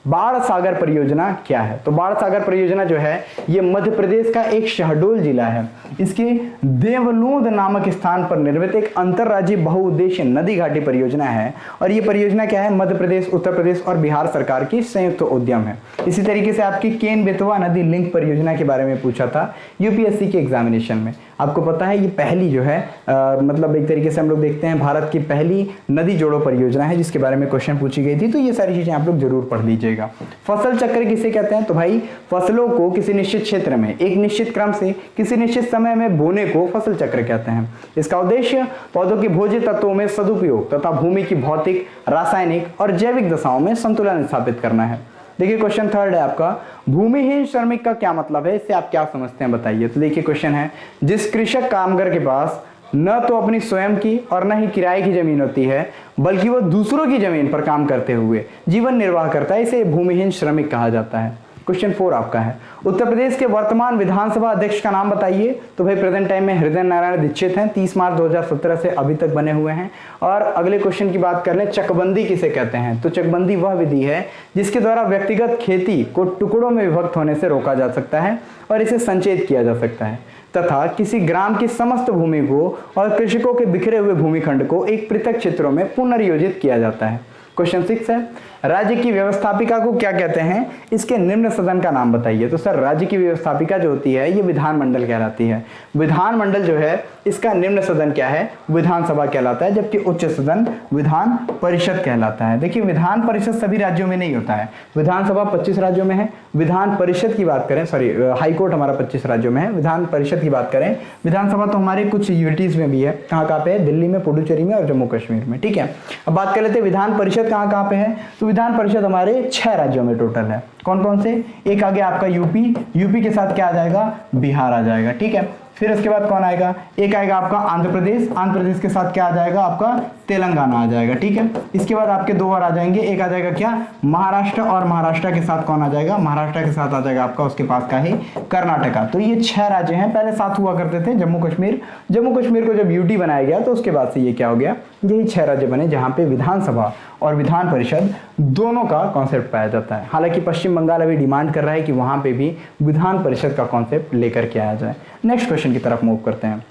बाण सागर परियोजना क्या है। तो बाण सागर परियोजना जो है ये मध्य प्रदेश का एक शहडोल जिला है, इसके देवलोद नामक स्थान पर निर्मित एक अंतरराज्यीय बहुउद्देशीय नदी घाटी परियोजना है, और ये परियोजना क्या है, मध्य प्रदेश, उत्तर प्रदेश और बिहार सरकार की संयुक्त उद्यम है। इसी तरीके से आपकी केन बेतवा नदी लिंक परियोजना के बारे में पूछा था यूपीएससी के एग्जामिनेशन में। आपको पता है ये पहली जो है मतलब एक तरीके से हम लोग देखते हैं भारत की पहली नदी जोड़ो परियोजना है, जिसके बारे में क्वेश्चन पूछी गई थी। तो ये सारी चीजें आप लोग जरूर पढ़ लीजिएगा। फसल चक्र किसे कहते हैं, तो भाई फसलों को किसी निश्चित क्षेत्र में एक निश्चित क्रम से किसी निश्चित समय में बोने को फसल चक्र कहते हैं। इसका उद्देश्य पौधों के भोज्य तत्वों में सदुपयोग तथा भूमि की भौतिक, रासायनिक और जैविक दशाओं में संतुलन स्थापित करना है। देखिए क्वेश्चन 3 है आपका, भूमिहीन श्रमिक का क्या मतलब है, इससे आप क्या समझते हैं बताइए। तो देखिए क्वेश्चन है, जिस कृषक कामगार के पास न तो अपनी स्वयं की और न ही किराए की जमीन होती है, बल्कि वो दूसरों की जमीन पर काम करते हुए जीवन निर्वाह करता है, इसे भूमिहीन श्रमिक कहा जाता है। क्वेश्चन 4 आपका है, उत्तर प्रदेश के वर्तमान विधानसभा अध्यक्ष का नाम बताइए। तो भाई प्रेजेंट टाइम में हृदय नारायण दीक्षित हैं, 30 मार्च 2017 से अभी तक बने हुए हैं। और अगले क्वेश्चन की बात कर लें, चकबंदी किसे कहते हैं। तो चकबंदी वह विधि है जिसके द्वारा व्यक्तिगत खेती को टुकड़ों में विभक्त होने से रोका जा सकता है और इसे संचेत किया जा सकता है, तथा किसी ग्राम की समस्त भूमि को और कृषकों के बिखरे हुए भूमिखंड को एक पृथक क्षेत्रों में पुनर्योजित किया जाता है। क्वेश्चन 6 है, राज्य की व्यवस्थापिका को क्या कहते हैं, इसके निम्न सदन का नाम बताइए। तो सर राज्य की व्यवस्थापिका जो होती है ये विधानमंडल कहलाती है। विधानमंडल जो है इसका निम्न सदन क्या है, विधानसभा कहलाता है, जबकि उच्च सदन विधान परिषद कहलाता है। देखिए विधान परिषद सभी राज्यों में नहीं होता है, विधानसभा 25 राज्यों में है, विधान परिषद की बात करें, सॉरी हाईकोर्ट हमारा 25 राज्यों में है, विधान परिषद की बात करें, विधानसभा तो हमारे कुछ यूटीज में भी है। कहाँ कहाँ पे है, दिल्ली में, पुडुचेरी में और जम्मू कश्मीर में। ठीक है, अब बात कर लेते हैं विधान परिषद कहाँ कहाँ पे है। तो विधान परिषद हमारे 6 राज्यों में टोटल है। कौन कौन से, एक आ गया आपका यूपी, यूपी के साथ क्या आ जाएगा, बिहार आ जाएगा। ठीक है, फिर उसके बाद कौन आएगा, एक आएगा आपका आंध्र प्रदेश, आंध्र प्रदेश के साथ क्या आ जाएगा आपका तेलंगाना आ जाएगा। ठीक है, इसके बाद आपके 2 और आ जाएंगे, एक आ जाएगा क्या महाराष्ट्र, और महाराष्ट्र के साथ कौन आ जाएगा, महाराष्ट्र के साथ आ जाएगा आपका उसके पास का ही कर्नाटका। तो ये 6 राज्य हैं, पहले 7 हुआ करते थे, जम्मू कश्मीर, जम्मू कश्मीर को जब यूटी बनाया गया तो उसके बाद से ये क्या हो गया, यही 6 राज्य बने जहां पे विधानसभा और विधान परिषद दोनों का कॉन्सेप्ट पाया जाता है। हालांकि पश्चिम बंगाल अभी डिमांड कर रहा है कि वहां पे भी विधान परिषद का कॉन्सेप्ट लेकर के आया जाए। नेक्स्ट क्वेश्चन की तरफ मूव करते हैं।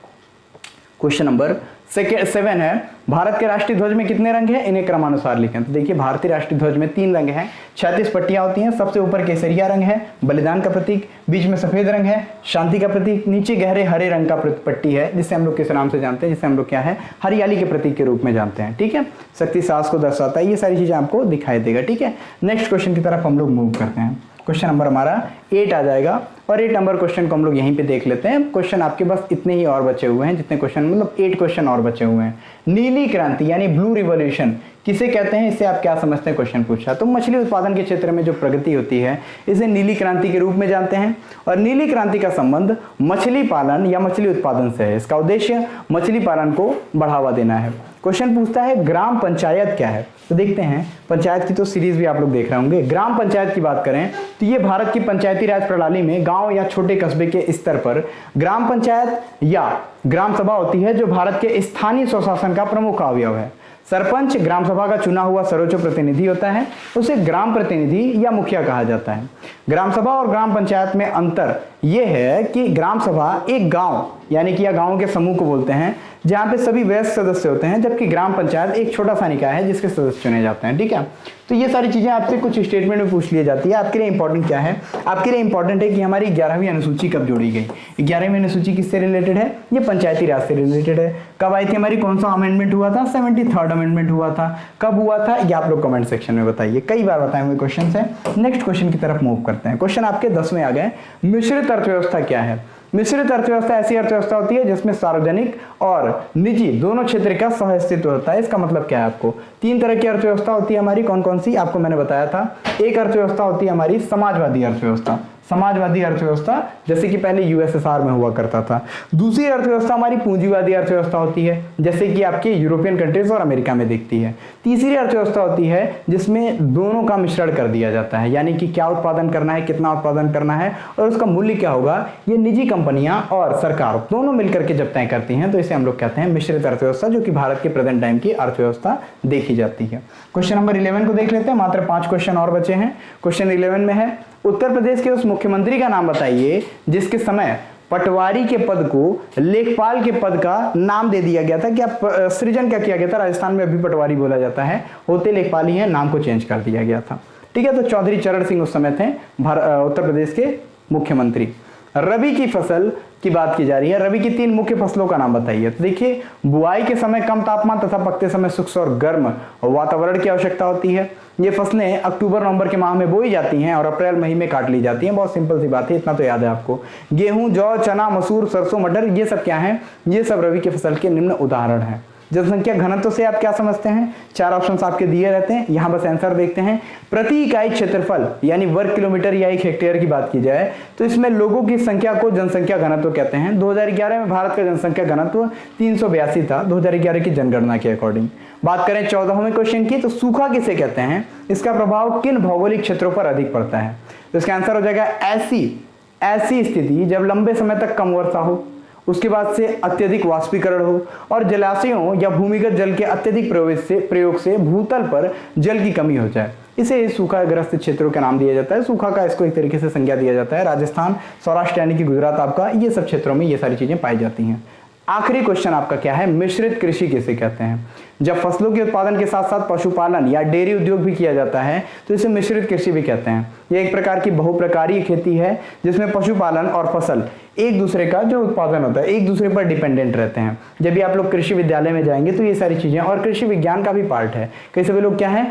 क्वेश्चन नंबर 7 है, भारत के राष्ट्रीय ध्वज में कितने रंग हैं, इन्हें क्रमानुसार लिखें। तो देखिए भारतीय राष्ट्रीय ध्वज में 3 रंग हैं, 36 पट्टियां होती हैं, सबसे ऊपर केसरिया रंग है, बलिदान का प्रतीक, बीच में सफेद रंग है, शांति का प्रतीक, नीचे गहरे हरे रंग का पट्टी है, जिसे हम लोग किस नाम से जानते हैं, जिसे हम लोग क्या है, हरियाली के प्रतीक के रूप में जानते हैं। ठीक है, शक्ति साहस को दर्शाता है, ये सारी चीजें आपको दिखाई देगा। ठीक है, नेक्स्ट क्वेश्चन की तरफ हम लोग मूव करते हैं। क्वेश्चन नंबर हमारा 8 आ जाएगा, और 8 नंबर क्वेश्चन को हम लोग यहीं पे देख लेते हैं। क्वेश्चन आपके बस इतने ही और बचे हुए हैं, जितने क्वेश्चन, मतलब 8 क्वेश्चन और बचे हुए हैं। नीली क्रांति यानी ब्लू रिवॉल्यूशन किसे कहते हैं, इससे आप क्या समझते हैं, क्वेश्चन पूछा। तो मछली उत्पादन के क्षेत्र में जो प्रगति होती है इसे नीली क्रांति के रूप में जानते हैं, और नीली क्रांति का संबंध मछली पालन या मछली उत्पादन से है। इसका उद्देश्य मछली पालन को बढ़ावा देना है। क्वेश्चन पूछता है ग्राम पंचायत क्या है। तो देखते हैं, पंचायत की तो सीरीज भी आप लोग देख रहे होंगे। ग्राम पंचायत की बात करें तो ये भारत की पंचायती राज प्रणाली में गांव या छोटे कस्बे के स्तर पर ग्राम पंचायत या ग्राम सभा होती है, जो भारत के स्थानीय स्वशासन का प्रमुख अवयव है। सरपंच ग्राम सभा का चुना हुआ सर्वोच्च प्रतिनिधि होता है, उसे ग्राम प्रतिनिधि या मुखिया कहा जाता है। ग्राम सभा और ग्राम पंचायत में अंतर यह है कि ग्राम सभा एक गांव यानी कि या गांव के समूह को बोलते हैं जहां पे सभी वयस्क सदस्य होते हैं, जबकि ग्राम पंचायत एक छोटा सा निकाय है जिसके सदस्य चुने जाते हैं। ठीक है, तो ये सारी चीजें आपसे कुछ स्टेटमेंट में पूछ ली जाती है। आपके लिए इंपॉर्टेंट क्या है, आपके लिए इंपॉर्टेंट है कि हमारी 11वीं अनुसूची कब जोड़ी गई। 11वीं अनुसूची किससे रिलेटेड है, ये पंचायती राज से रिलेटेड है। कब आई थी हमारी, कौन सा अमेंडमेंट हुआ था, 73rd अमेंडमेंट हुआ था। कब हुआ था ये आप लोग कमेंट सेक्शन में बताइए, कई बार बताए हुए क्वेश्चन है। नेक्स्ट क्वेश्चन की तरफ मूव करते हैं। क्वेश्चन आपके 10वें आ गए। मिश्रित अर्थव्यवस्था क्या है। मिश्रित अर्थव्यवस्था ऐसी अर्थव्यवस्था होती है जिसमें सार्वजनिक और निजी दोनों क्षेत्र का सह अस्तित्व होता है। इसका मतलब क्या है, आपको 3 तरह की अर्थव्यवस्था होती है हमारी, कौन कौन सी आपको मैंने बताया था। एक अर्थव्यवस्था होती है हमारी समाजवादी अर्थव्यवस्था, समाजवादी अर्थव्यवस्था जैसे कि पहले यूएसएसआर में हुआ करता था। दूसरी अर्थव्यवस्था हमारी पूंजीवादी अर्थव्यवस्था होती है, जैसे कि आपके यूरोपियन कंट्रीज और अमेरिका में दिखती है। तीसरी अर्थव्यवस्था होती है जिसमें दोनों का मिश्रण कर दिया जाता है, यानी कि क्या उत्पादन करना है, कितना उत्पादन करना है और उसका मूल्य क्या होगा, ये निजी कंपनियां और सरकार दोनों मिलकर के जब तय करती हैं, तो इसे हम लोग कहते हैं मिश्रित अर्थव्यवस्था, जो कि भारत के प्रेजेंट टाइम की अर्थव्यवस्था देखी जाती है। क्वेश्चन नंबर 11 को देख लेते हैं, मात्र 5 क्वेश्चन और बचे हैं। क्वेश्चन 11 में है, उत्तर प्रदेश के उस मुख्यमंत्री का नाम बताइए जिसके समय पटवारी के पद को लेखपाल के पद का नाम दे दिया गया था। क्या सृजन क्या किया गया था, राजस्थान में अभी पटवारी बोला जाता है, होते लेखपाल ही है, नाम को चेंज कर दिया गया था। ठीक है, तो चौधरी चरण सिंह उस समय थे उत्तर प्रदेश के मुख्यमंत्री। रबी की फसल की बात की जा रही है, रबी की 3 मुख्य फसलों का नाम बताइए। तो देखिए, बुआई के समय कम तापमान तथा पकते समय शुष्क और गर्म वातावरण की आवश्यकता होती है। ये फसलें अक्टूबर नवंबर के माह में बोई जाती हैं और अप्रैल मई में काट ली जाती हैं। बहुत सिंपल सी बात है, इतना तो याद है आपको। गेहूं, जौ, चना, मसूर, सरसों, मटर, ये सब क्या है, ये सब रबी की फसल के निम्न उदाहरण हैं। जनसंख्या घनत्व से आप क्या समझते हैं, 4 ऑप्शंस आपके दिए रहते हैं, यहां बस आंसर देखते हैं। प्रति इकाई क्षेत्रफल यानी वर्ग किलोमीटर या 1 हेक्टेयर की बात की जाए तो इसमें लोगों की संख्या को जनसंख्या घनत्व कहते हैं। 2011 में भारत का जनसंख्या घनत्व 382 था, 2011 की जनगणना के अकॉर्डिंग। बात करें 14वें क्वेश्चन की, तो सूखा किसे कहते हैं, इसका प्रभाव किन भौगोलिक क्षेत्रों पर अधिक पड़ता है। तो इसका आंसर हो जाएगा ऐसी स्थिति जब लंबे समय तक कम वर्षा हो, उसके बाद से अत्यधिक वाष्पीकरण हो और जलाशयों या भूमिगत जल के अत्यधिक प्रयोग से भूतल पर जल की कमी हो जाए, इसे सूखाग्रस्त क्षेत्रों का नाम दिया जाता है। सूखा का इसको एक तरीके से संज्ञा दिया जाता है। राजस्थान, सौराष्ट्र यानी कि गुजरात आपका, ये सब क्षेत्रों में ये सारी चीजें पाई जाती हैं। आखिरी क्वेश्चन आपका क्या है, मिश्रित कृषि किसे कहते हैं? जब फसलों के उत्पादन के साथ साथ पशुपालन या डेयरी उद्योग भी किया जाता है तो इसे मिश्रित कृषि भी कहते हैं। यह एक प्रकार की बहुप्रकारीय खेती है जिसमें पशुपालन और फसल एक दूसरे का जो उत्पादन होता है एक दूसरे पर डिपेंडेंट रहते हैं। जब भी आप लोग कृषि विद्यालय में जाएंगे तो ये सारी चीजें, और कृषि विज्ञान का भी पार्ट है। कई सभी लोग क्या है,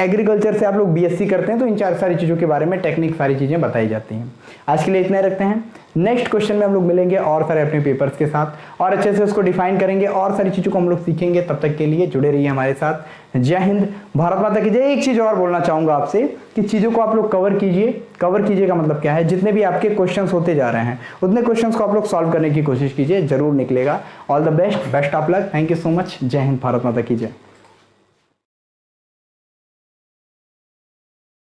एग्रीकल्चर से आप लोग बीएससी करते हैं तो इन सारी चीजों के बारे में टेक्निक सारी चीजें बताई जाती हैं। आज के लिए इतना रखते हैं। नेक्स्ट क्वेश्चन में हम लोग मिलेंगे और सारे अपने पेपर्स के साथ और अच्छे से उसको डिफाइन करेंगे और सारी चीजों को हम लोग सीखेंगे। तब तक के लिए जुड़े रहिए हमारे साथ। जय हिंद, भारत माता की जय। एक चीज और बोलना चाहूंगा आपसे कि चीजों को आप लोग कवर कीजिए। कवर कीजिए का मतलब क्या है, जितने भी आपके क्वेश्चंस होते जा रहे हैं उतने क्वेश्चंस को आप लोग सॉल्व करने की कोशिश कीजिए, जरूर निकलेगा। All the best, best of luck. Thank you so much. जय हिंद, भारत माता की जय।